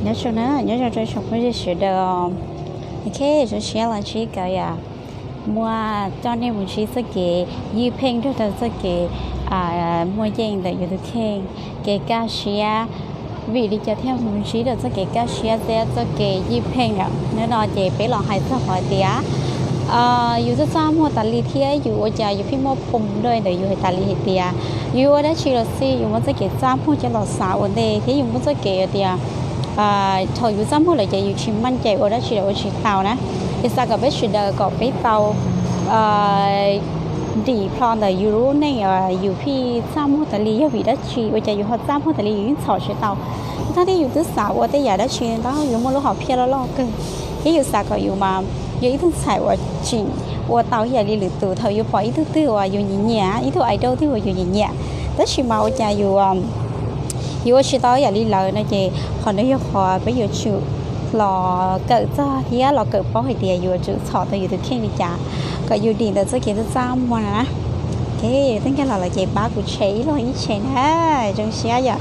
nhớ cho nó nhớ cho tôi chồng cái gì đó ok tôi sẽ là chỉ cái mua cho nên một chỉ cái yêu phen cho tôi cái mua dành để yêu thương cái cá xia vì đi cho theo một chỉ được cái cá xia để cái yêu phen rồi nếu nó chỉ bé lò hay sao hỏi tíaอยู่จะซ้ำหัวตาลีเทียอยู่ว่าจะอยู่พี่มอปุ่มด้วยเดี๋ยวอยู่ให้ตาลีเตียอยู่ว่าได้ชิลซี่อยู่ว่าจะเก็บซ้ำหัวจะหลอดสาววันเดย์ที่อยู่ว่าจะเก็บเตียถอยอยู่ซ้ำหัวเลยจะอยู่ชิมมันใจว่าได้ชิลว่าชิเตานะที่สักกับไปชิลกับไปเตาดีพลอนแต่อยู่รู้ในอยู่พี่ซ้ำหัวตาลีอยู่วิได้ชิว่าจะอยู่หัวซ้ำหัวตาลีอยู่ถอดชิเตาถ้าที่อยู่ที่สาวว่าได้อยากได้ชิต้องอยู่มั่วรู้หอบเพี้ยแล้วลอกกันที่อยู่สักก็อยู่มา有一种菜我进，我到遐里里头头有包一头头啊，有人家，一头爱豆头有人家，但是嘛我家有吃到遐里老那些，可能有花不有去老狗子，底下老狗包一点有就炒的有的天里家，个有点的这个是咋么啦？cái tính cái là chị ba của chị rồi ý chị nè trong xe giờ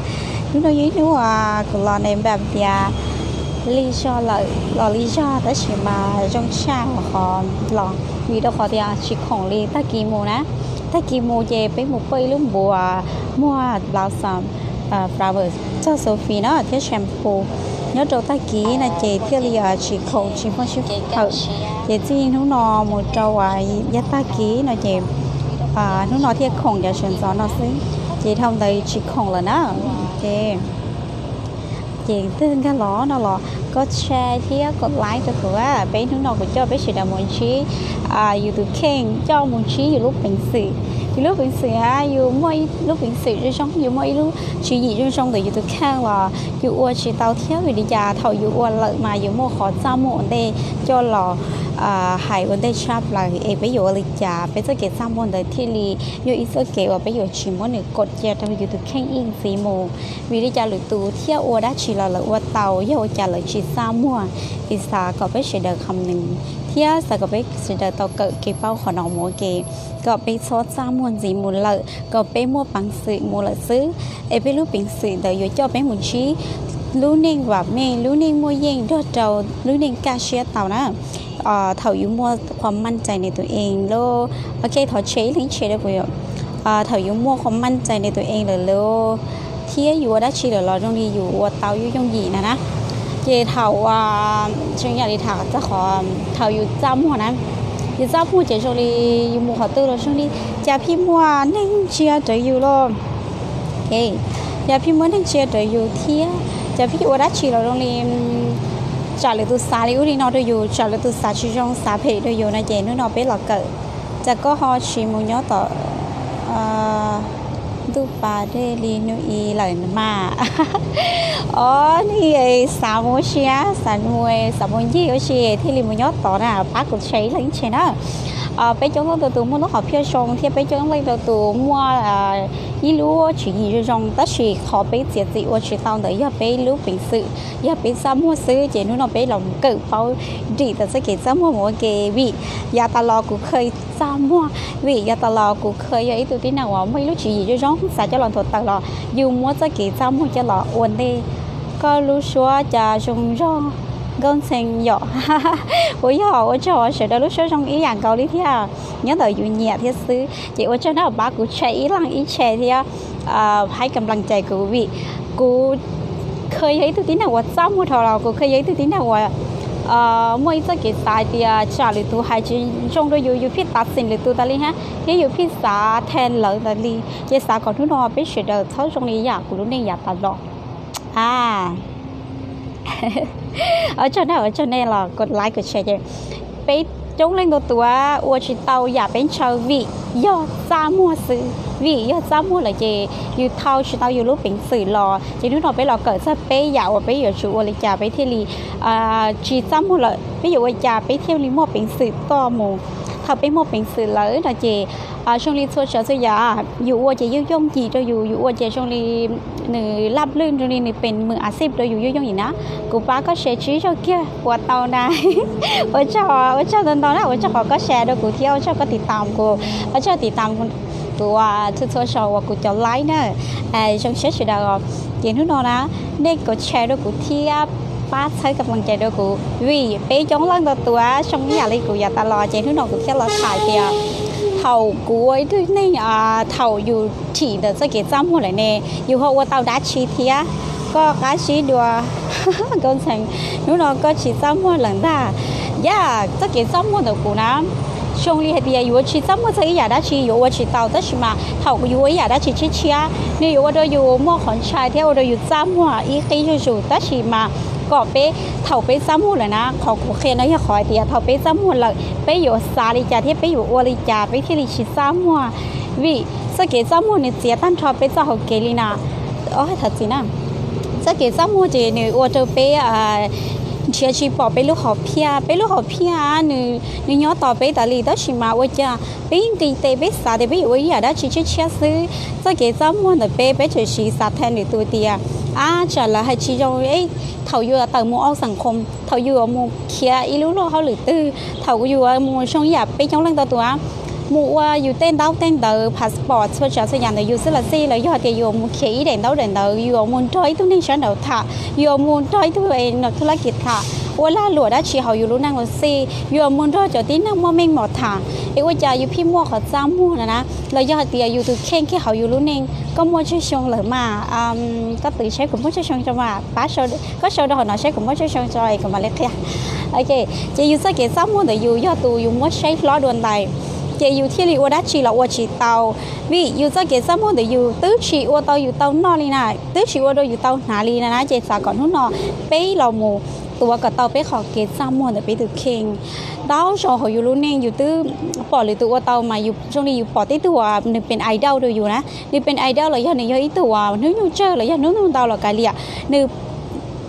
chúng tôi ý nữa của lò nàyแบบเดียlý do là lý do đó chỉ mà trong cha họ lò vì đâu họ thì chỉ khổng lì ta kỳ mù nè ta kỳ mù về với một bơi lúc mùa mua lao sầm flower cho Sophie nó thiết shampoo nhớ đầu ta kỳ là chị thiết lì chỉ khẩu chỉ có chỉ khẩu chị chỉ nó một trâu giá ta kỳ là chị nó thiết khổng giờ chuyển gió nó xí chị thông thấy chỉ khổng là nó chị tương cái lỏ nó là có share thì có like cho cô bé nó cũng cho bé sự đào muốn chí YouTube kênh cho muốn chíอยู่lúc bình sự lúc bình sựอยู่mấy lúc bình sự rồi xongอยู่mấy lúc chỉ gì rồi xong từ YouTube kênh làอยู่ว่าchỉ tao thiếu vì đi già thầuอยู่ว่าlợi màอยู่mua khó ra mua đây cho là hải vấn đề shop là bây giờ lịch trả bây giờ cái sang môn đời thi li yêu ít số kiểu bây giờ chỉ muốn được cột chia trong YouTube kênh in phí mù vì đi trả lượt tù theo ô đã chỉ là lượt tàu yêu trả lời chỉ sang mua thì sao có biết sẽ được không nên theo sao có biết sẽ được tàu cỡ cái bao khoản nào mua cái có biết số sang môn gì mua lợi có biết mua bằng sự mua lợi xứ bây lúc bình sự đời yêu cho bé một chí lưu ninh và mẹ lưu ninh mua yên đốt trầu lưu ninh ca xe tàu đó thầuอยู่มั่วความมั่นใจในตัวเองโลโอเคถอดเชยลิงเชยได้ปุ๊บถอยอยู่มั่วความมั่นใจในตัวเองเลยโลเที่ยอยู่ว่าได้ชีหรือเราต้องดีอยู่ว่าเตาอยู่ยงหยีนะเจเถาช่วงอยากดีถาจะขอเถาอยู่จ้ำหัวนั้นอยู่จ้ำหัวเจช่วงนี้อยู่มั่วขอตื้อเราช่วงนี้จะพี่มั่วนั่งเชียร์จะอยู่โลโอเคจะพี่มั่วนั่งเชียร์จะอยู่เที่ยจะพี่ว่าได้ชีเราต้องดีtrả lời từ xa liu đi nó đượcอยู่trả lời từ xa chỉ trong xa phê đượcอยู่này nó nó biết là cỡจะก็họ chỉ muốn nhớ tỏ tu bà đây li nu y lời màนี่สาวโมเชียสาวมวยสาวมวยยี่ก็เชียที่li muốn nhớ tỏ là bác cũng thấy là như thế đó bây giờ nó từ mua nó học phía trong thì bây giờ nó từ mua ý lúa chỉ gì trong tất chỉ khó bây giờ gì ở chỉ tao đấy giờ bây lúa bình sự giờ bây giờ mua sữa chỉ nó bây lòng cự bao chỉ là sẽ kể ra mua cái vị giờ ta lo cũng khơi ra mua vì giờ ta lo cũng khơi ấy từ tí nào ở mấy lúa chỉ gì trong xài cho lòng thuật ta lo dù mua sẽ kể ra mua cho lo ổn đi có lúa xóa cho trong rong con sen nhỏ bây giờ ở chỗ sẽ đôi lúc số trong ý dạng cầu lý thế nhớ đời dụ nhẹ thế xứ chị ở chỗ đó bà cũng chạy lăng ý chạy thì hãy cầm lăng chạy của vị cô khơi ấy từ tí nào quạtซ้ำmột thò nào cô khơi ấy từ tí nào mỗi cái cái tài thì trả lời tu hai chuyện trong đó dụ phíaตัดสินเลยtu ta li ha cái dụ phía xã thèn lợi ta li cái xã còn thứ nào biết sẽ đời thấu trong lý dạng của lúc này dạng ta lọ ở chỗ này làกดไลค์กดแชร์ไปจงเล่นตัวอวชิตาอย่าเป็นชาววิยอดจ้ามัวซื้อวิยอดจ้ามัวเลยเจอยู่เท่าชิตาอยู่รูปเป็นสื่อรอเจนู่นเราไปรอเกิดซะไปอยากว่าไปอยู่ชูวลิจาไปเที่ยวลีชีจ้ามัวเลยไปอยู่วิจาไปเที่ยวลีมัวเป็นสื่อต่อหมู่ถ้าไปมัวเป็นสื่อเลยนะเจช่วงนี้ทัวร์เชียร์สยาอยู่ว่าจะยุ่งยงจีจะอยู่ว่าจะช่วงนี้หนึ่งรับลื่นช่วงนี้เป็นมืออาชีพจะอยู่ยุ่งยงอย่างนะกูป้าก็แชร์ชี้cho kia ปวดเตาได้ว่าเจ้าตอนนั้นว่าเจ้าเขาก็แชร์ด้วยกูเที่ยวเจ้าก็ติดตามกูว่าเจ้าติดตามตัวทัวร์เชียร์ว่ากูจะไลค์นะช่วงเช็คสุดาก็เกี่ยนทุกนอนะเด็กก็แชร์ด้วยกูเที่ยว phát thấy gặp bằng chạy đôi cụ vì bé chống lăngตัวtrong nhà lấy cụ nhà ta lo chạy thứ nào cũng chắc là thải kìa thầu cuối thứ này thầu dù chỉ được sẽ cái giam hoa lại nè dù họ tao đã chi thía có cái chi đùa con thành nếu nó có chỉ giam hoa lần ta yeah sẽ cái giam hoa được cụ nào trong li thì dù chỉ giam hoa thấy nhà đã chi dù chỉ tao tất mà thầu dù ấy nhà đã chỉ chi chia nếu dù đôi dù mua khoản trái theo đôi dù giam hoa ý khi dù tất màก็ไปเท่าไปซ้ำหัวเลยนะขอเขียนนะอย่าขอเดียเท่าไปซ้ำหัวเลยไปอยู่สาลิจาที่ไปอยู่อวลิจาไปที่ลิชิซ้ำหัววิสเกซ้ำหัวเนี่ยเสียตั้งชอบไปเจ้าเขาเกลีนะอ๋อถ้าจริงนะสเกซ้ำหัวเจเนี่ยอวจะไปเชียชีปอไปลูกหอบเพียไปลูกหอบเพียเนี่ยย้อนต่อไปแต่ลีต้องชิมาว่าจะไปตีเตะไปสาเตะไปอยู่ว่าอยากได้ชี้เชี่ยซื้อสเกซ้ำหัวแต่ไปเฉยชีสาแทนหรือตัวเดียจะละให้ชี้จงthầuอยู่ต่างหมู่เอาสังคมthầuอยู่หมู่เคียอีรู้เขาหรือตื้อthầuอยู่หมู่ช่องหยาบไปช่องเรื่องตัวหมู่ว่าอยู่เต้นเต้าเต้นเตอพาสปอร์ตช่วยจัดสัญญาณอยู่สลัดซีเลยยอดเดียวอยู่หมู่เคียอีเด่นเต้าเด่นเตออยู่หมู่ท้อยตุ้งนี่ฉันเดาถ่าอยู่หมู่ท้อยตัวเองนักธุรกิจถ่าว่าล่าหลวดได้ชีเขาอยู่รู้นั่งรถซีอยู่หมู่ท้อยจอดที่นั่งมั่วเม่งหมดถ่าว่าจะอยู่พี่มั่วเขาจ้ามั่วนะแล้วยอดเดียวอยู่ตัวเข่งแค่เขาอยู่รู้เน่งก็มั่วช่วยชงหรือมาก็ตื่นใช้ผมมั่วช่วยชงจะมาป้าโชว์ก็โชว์ดอกหน่อยใช้ผมมั่วช่วยชงจอยกับมาเล็กแค่โอเคจะอยู่สักกี่ซ้ำมั่วแต่อยู่ยอดตัวอยู่มั่วใช้ล้อดวนใดจะอยู่ที่รีว่าได้ชีเราว่าชีเตาวิอยู่สักกี่ซ้ำมั่วแต่อยู่ตื้อชีว่าเตาอยู่เตานอลีน่ะตื้อชีว่าเราอยู่เตาหนาลีนะเจสาก่อนทุ่นนอเป้เราหมูตัวกับเตาเป้ขอเกตซ้ำมั่วแต่ไปถือเข่งดาวโชว์เขาอยู่รู้เน่งอยู่ตื้อปอดหรือตัวเตามาอยู่ช่วงนี้อยู่ปอดที่ตัวนึกเป็นไอดอลดูอยู่นะนึกเป็นไอดอลเลยยอดในยอดอีตัวนึกอยู่เจอเลยยอดนึกเตาหรอกกาเลียนึก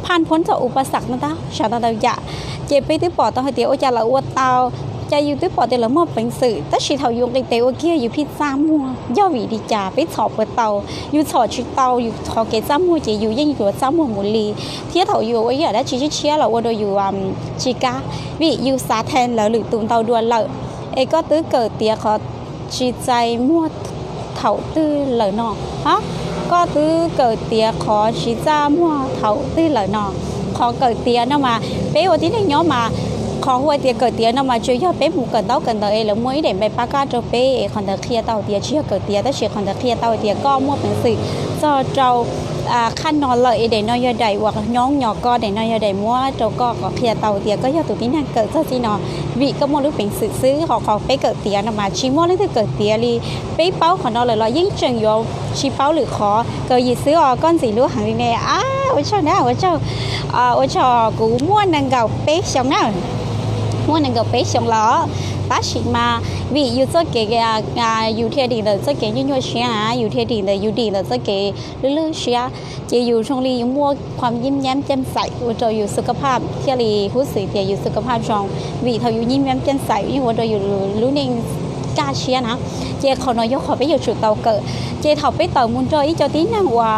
ผ่านพ้นจากอุปสรรคนั่นเตาชาวเตาจะเจ็บไปที่ปอดตอนเดียวจะละอ้วนเตาจะอยู่ที่ปอดแต่ละมั่วเป็นสื่อแต่ชีเท่ายุงเตวเกี้ยอยู่พิซซ่ามั่วย่อวีดีจ่าไปสอบเปิดเตาอยู่สอบชุดเตาอยู่ขอเกจ้ามั่วจะอยู่ยังอยู่จ้ามั่วหมุนลีเที่ยวเท่าอยู่ว่าอยากได้ชีเชี่ยเราว่าโดยอยู่ชิกาวิอยู่สาแทนแล้วหรือตุ่มเตาดวนเลยก็ตื้อเกิดเตียขอชีใจมั่วเท่าตื้อเลยเนาะฮะก็ตื้อเกิดเตียขอชีจ้ามั่วเท่าตื้อเลยเนาะขอเกิดเตียเนาะมาเป้วันที่นี่ย้อมมาขอหัวเตียเกิดเตียนมาช่วยยอดเป๊ะหมูเกิดเต้ากันเตยแล้วมวยเด่นไปปากกาโจเป้คอนเตอร์เคลียเต้าเตียเชื่อเกิดเตียแต่เชื่อคอนเตอร์เคลียเต้าเตียก็มั่วเป็นสื่อเจ้าขั้นนอนเลยเด่นน้อยใหญ่ว่าน้องหยอกก็เด่นน้อยใหญ่มั่วเจ้าก็เคลียเต้าเตียก็ยอดตัวที่นั่งเกิดเจ้าจีนอวิก็มั่วรู้เป็นสื่อซื้อขอเป๊ะเกิดเตียนมาชิมั่วเลยที่เกิดเตียลีเป๊ะเป้าของเราเลยเรายิ่งเจิงโยชิเป้าหรือขอเกิดยีซื้อก้อนสีรู้หางนี่เนี่ยว่าเจ้านะว่าเจ้ากูมั่วนั่งเก่าเป๊ะช่างน่ะมั่วนั่งกับเป๊ะชงล้อตัดชิมาวิอยู่จะเกะอยู่ที่ดีเลยจะเกะยุ่งเชียอยู่ที่ดีเลยอยู่ดีเลยจะเกะเลื่อยเชียจะอยู่ชงลีอยู่มั่วความยิ้มแย้มแจ่มใสว่าจะอยู่สุขภาพที่ลีหูสีเตียอยู่สุขภาพชงวิเขาอยู่ยิ้มแย้มแจ่มใสยิ่งว่าจะอยู่รู้นิ่งกาเชียนะเจ้าเขาน้อยยกขอไปอยู่จุดเตาเกิดเจ้าเขาไปเตามุนจอยจะตีนังว่า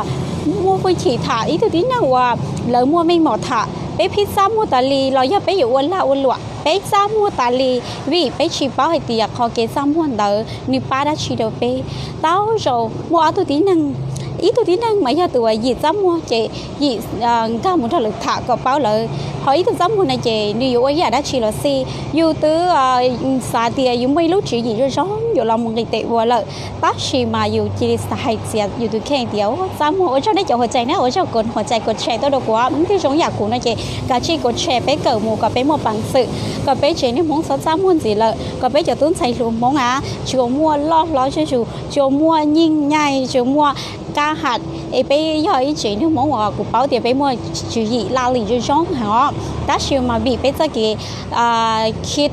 มั่วไปฉีดถ่าอีตัวตีนังว่าแล้วมั่วไม่หมดถ่าไปพิซซ่ามั่วตาลีเราอย่าไปอยู่วันละวันหลวงไปซ้ำมัวตาลีวิไปชีเป้าให้เตียขอเกซ้ำมัวเดอนิป้าได้ชีเดไปเต้าโจมัวตัวที่นั่งอีตัวที่นั่งไม่ใช่ตัวหยิบซ้ำมัวเจหยิบก้าวมุนถลึกถากระเป๋าเลยพออีตัวซ้ำมัวในเจนี่อยู่ว่าอยากได้ชีละสิอยู่ตัวสาเตียอยู่ไม่รู้ชีหยิบจะซ้อมอยู่เรามึงเตะวัวเลยตัดชีมาอยู่จีสายเสียอยู่ตัวแข่งเดียวซ้ำมัวว่าเจ้าได้เจ้าหัวใจนะว่าเจ้ากดหัวใจกดแชร์ตัวดอกว่ามันที่สงอยากกูนะเจกาชีกดแชร์ไปเกิดมัวกับไปมัวปังสึก็ไปเจนี่มงสดซ้ำมุนสิเลยก็ไปจะตุ้นใส่ถุงมงชัวมัวล้อล้อชัวมัวยิ่งใหญ่ชัวมัวกาหัดไปย่อยเจนี่มงว่ากูเป้าเดี๋ยวไปมัวจุยลาลีจุจ้องเหรอแต่ชิวมาบีไปจะเกคิด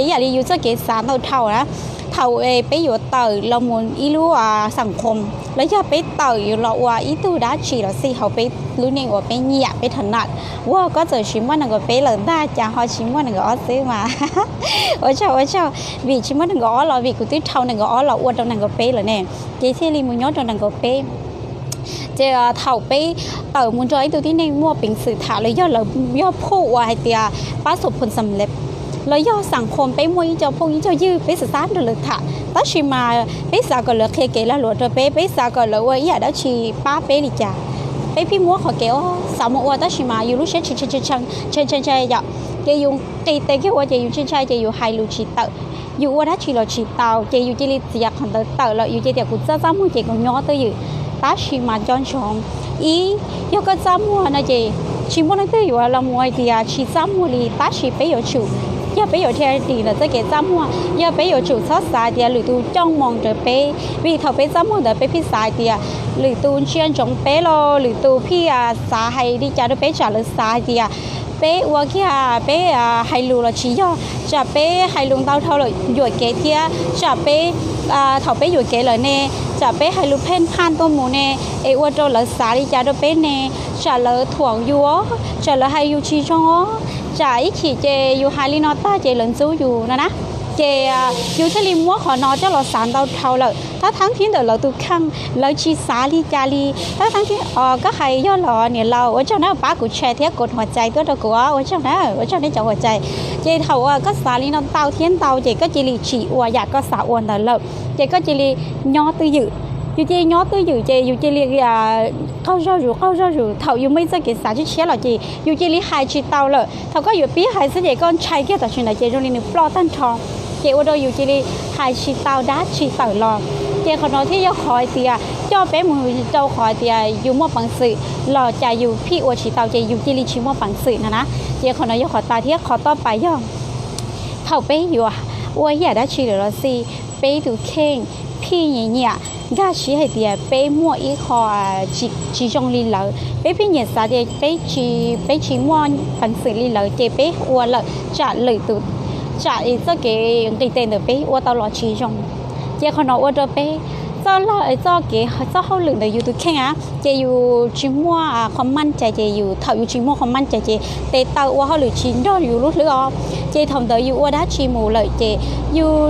อย่าลีอยู่จะเกสามเท่านะเท่าไปอยู่เตอเรามุนอีรู้สังคมแล้วอย่าไปเตออยู่เราว่าอีตัวด้าชีเราสิเขาไปรู้เนี่ยว่าไปเหยียบไปถนัดว่าก็จะชิมว่านั่นก็ไปเหลือได้จะเขาชิมว่านั่นก็ซื้อมาว่าเช่าวิชิมว่านั่นก็เราวิกุฏิเท่านั่นก็เราอ้วนตรงนั่นก็ไปเลยเนี่ยเจที่รีมุนย้อนตรงนั่นก็ไปเจ้าเท่าไปเตอมุนจอยตัวที่ในมั่วเป็นสื่อถาเลยย่อเราย่อพูดว่าให้เตียประสบผลสำเร็จแล้วย่อสังคมไปมวยเจ้าพวกนี้เจ้ายื้อไปศึกษาดูเลยค่ะตั้งชิมาไปสากลเลยเคเกล้หลวงตัวไปสากลเลยว่าอยากได้ชีป้าไปดิจ้า bé phi mua họ kéo sáu một qua tới mà yêu lúc sẽ chơi dạo chị dùng tì tê cái qua chị dùng chơi chị dùng hai lù chỉ tự dù qua đó chỉ là chỉ tàu chị dùng chỉ li giặc còn tự là dùng chỉ tiệc cũng rất mua chị còn nhỏ tới dự ta chỉ mà chọn chọn ý yêu cái giá mua này chị chỉ muốn nói tới là mua thì chỉ giá mua thì ta chỉ bây giờ chủ giờ bây giờ theo thì là cái giá mua giờ bây giờ chủ sót sai thì lười tu trong mong trở bé vì thầu bé giá mua để bé phi sai thì lười tu chuyên trồng bé lo lười tu phi sai hay đi trả được bé trả lời sai thì bé qua kia bé hay lù là chỉ do trả bé hay lù tao thâu rồi rồi kế kia trả bé thầu bé rồi kế lời nè trả bé hay lù pen pan tô mù nè ấy qua cho lời xả đi trả được bé nè trả lời thuồng vua trả lời hay yu chi cho trả ít chỉ chè yu hai li nó ta chè lần số yu nè chè yu sẽ li mua họ nó cho là sản tao thâu rồi ta tháng thiên đời lời tu khăng lời chi xả li cha li ta tháng thiên có hay do lò nè lâu ở trong đó bác của chè thế cộtหัวใจก็ตัวở trong đó trongหัวใจchè thâu có xả li nó tao thiên tao chè có chỉ li chỉ ua dạ có xả uốn đời lợi chè có chỉ li nho tư dự dù chị nhớ tới dù chị li câu ra rủ thầu dù mấy cái xã chứ xé là chị dù chị li hai chị tàu rồi thầu có dù biết hai cái con trai kia tại chuyện là chị trong li được lo tan thong chị ở đâu dù chị li hai chị tàu đá chị tàu lò chị còn nói thế cho khỏi thì cho bé mùi cho khỏi thì dù mua bằng sự lò chả dù phi ở chị tàu chị dù chị li chỉ mua bằng sự nè chị còn nói cho khỏi tài thiết khỏi to bài do thầu bé dù ôi giờ đã chị được gì bé từ khen phi nhẹ nhẹ gà chỉ hay thì bé mua ít họ chỉ trong li lợ bé phi nhẹ sao thì bé chỉ mua bằng sự li lợ thì bé qua lợ trả lời từ trả ý cho cái tiền được bé qua tao lo chỉ trong chỉ còn nói qua cho bé cho cái cho hậu lượng được YouTube khen á chỉ chỉ mua comment chỉ thầu chỉ mua comment chỉ để tao qua hậu lượng chỉ đó lúc nữa chị thầm tới qua đã chỉ mù lợi chị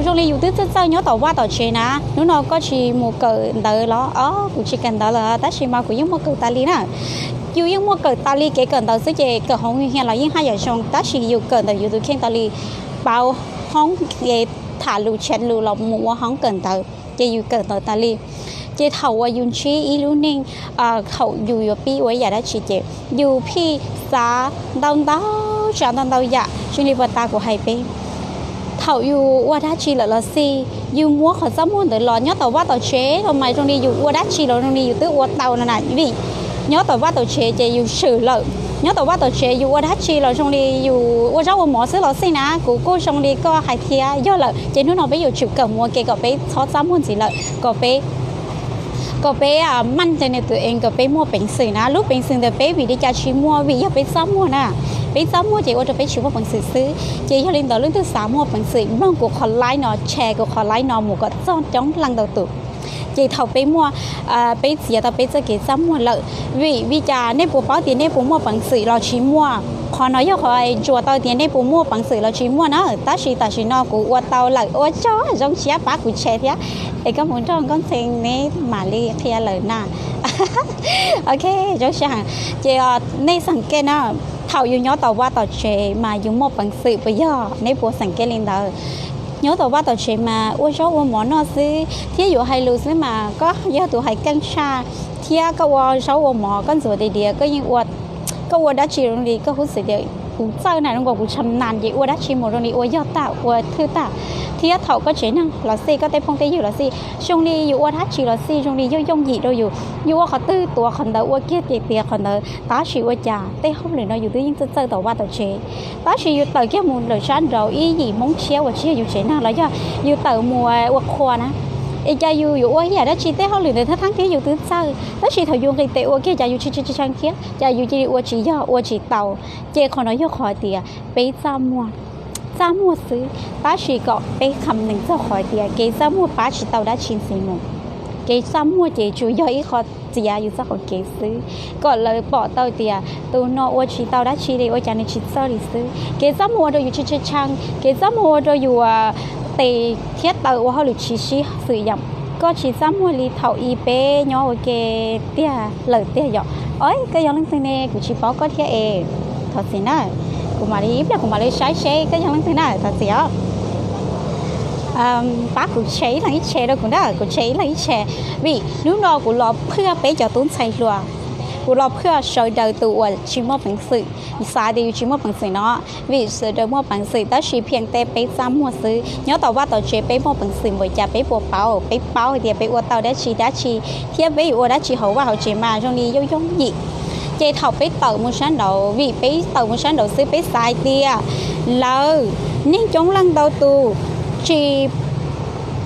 trong này YouTube rất sao nhớ tàu qua tàu chế nè nếu nó có chỉ mù cờ đỡ nó cũng chỉ cần đỡ là ta chỉ mà cũng giống một cờ ta li nè giống một cờ ta li cái cờ đỡ sẽ chị cờ hông hiện là những hai giờ xong ta chỉ cờ đỡ YouTube khen ta li bao hông về thả lù chén lù lòng mù hông cần đỡ chị cờ đỡ ta li chị thầu qua dùng trí ý luôn nên thầu dù pi với giờ đã chỉ chị dù pi giá đau chọn đau dạ chuyên đi vào ta của hai bên thầu dù qua đã chỉ là gì dù mua họ dám muốn để lo nhớ tàu vắt tàu chế thôi mà trong đi dù qua đã chỉ là trong đi dù tứ qua tàu này vì nhớ tàu vắt tàu chế chị dù xử lợi nhớ tàu vắt tàu chế dù qua đã chỉ là trong đi dù qua cháu mỏ xứ là gì nè của cô trong đi có hai thia do lợi chị nói bây giờ chịu cầm mua cái cậu bé khó dám muốn gì lợi cậu béมั่นใจในตัวเองกับbé mua bánh sủiนะlúc bánh sủiแต่bé vì đi cha chỉ mua vì giờ bé sắm mua nè bé sắm mua chị cho bé chịu mua bánh sủi xứ chị cho lên đầu lên từ sáng mua bánh sủi mong của họ lái nó chè của họ lái nó một cái chống lăng đầu tụ chị thầu bé mua bé chỉ tao bé cho cái sắm mua lợi vì cha nên bố báo tiền nên bố mua bánh sủi là chỉ mua họ nói cho họ chùa tao tiền nên bố mua bánh sủi là chỉ mua nó ta chỉ nó của tao lợi ôi chó giống xé bá của chè thế để có muốn cho con xem nè mà li theo lời nè ok cháu sẽ hàng chị nên sẵn cái nó thầu dùng nhớ tàu qua tàu chế mà dùng một bằng sự bây giờ nếu bố sẵn cái lên đời nhớ tàu qua tàu chế mà ôi cháu ôi món nó xí thí dụ hay lù xí mà có giờ tụi hay căng xa thí có ôi cháu ôi mỏ con rửa địa có những ôi có ôi đã chỉ rồi đi có hút sự địa cũng chơi này nó còn cũng chăm nàn vậy ôi đã chỉ một rồi đi ôi giờ tạo ôi thư tạo thì thầu có chế năng là gì có thể phong tế dù là gì trong đi dù qua thắt chỉ là gì trong đi vô trong gì đâu dù qua họ tư tuổi còn đỡ qua kia tiệt còn đỡ ta chỉ qua trà tê không được nói dù tự nhiên chơi tàu qua tàu chế ta chỉ dù tàu kia một đời sáng rồi ý gì mong chia và chia dù chế nào là do dù tàu mùa qua khoa nè ý cha dù qua giờ đó chỉ tê không được để tháng kia dù thứ sao ta chỉ thầu dùng cái tê qua kia cha dù chỉ sang kia cha dù chỉ qua chỉ do qua chỉ tàu chế còn nói do khỏi tiệt bây giờ mua giá mua xứ ta chỉ có bé cầm những cho khỏi tiền cái giá mua ba chỉ tàu đã chín xí một cái giá mua chỉ chủ yếu ít họ chỉ làอยู่ khỏi cái xứ còn là bỏ tàu tiền tàu nó ở chỉ tàu đã chỉ để ở trên chỉ sao đi xứ cái giá mua rồiอยู่chỉ trang cái giá mua rồiอยู่tề thiết tàu ở họ được chỉ sử dụng có chỉ giá mua li thầu y bé nhỏ ở cái tiền lợi tiền dọ ơi cái dòng lên này của chỉ bảo có thiết thật xin á của mà đi là của mà đi sái xe cái giống thế này thật xỉu bác của chế là ít chè đâu cũng đó của chế là ít chè vì lúc nào của lò phơi bé cho tốn say luôn กูรอเพื่อเชิญเดินตัวชิมอบังสื่อสายเดียวชิมอบังสื่อเนาะวิเสด็จมอบังสื่อแต่ชีเพียงแต่ไปซ้ำมัวซื้อเนาะแต่ว่าต่อเจไปมอบังสื่อบ่จะไปปัวเป้าไปเป้าเดียวไปอวดเตาได้ชีเทียบไปอวดได้ชีเขาว่าเขาเจมาช่วงนี้ย่องหยิเจถอไปเต่ามือฉันเดาวิไปเต่ามือฉันเดาซื้อไปสายเดียแล้วนิ่งจงลังเดาตูชี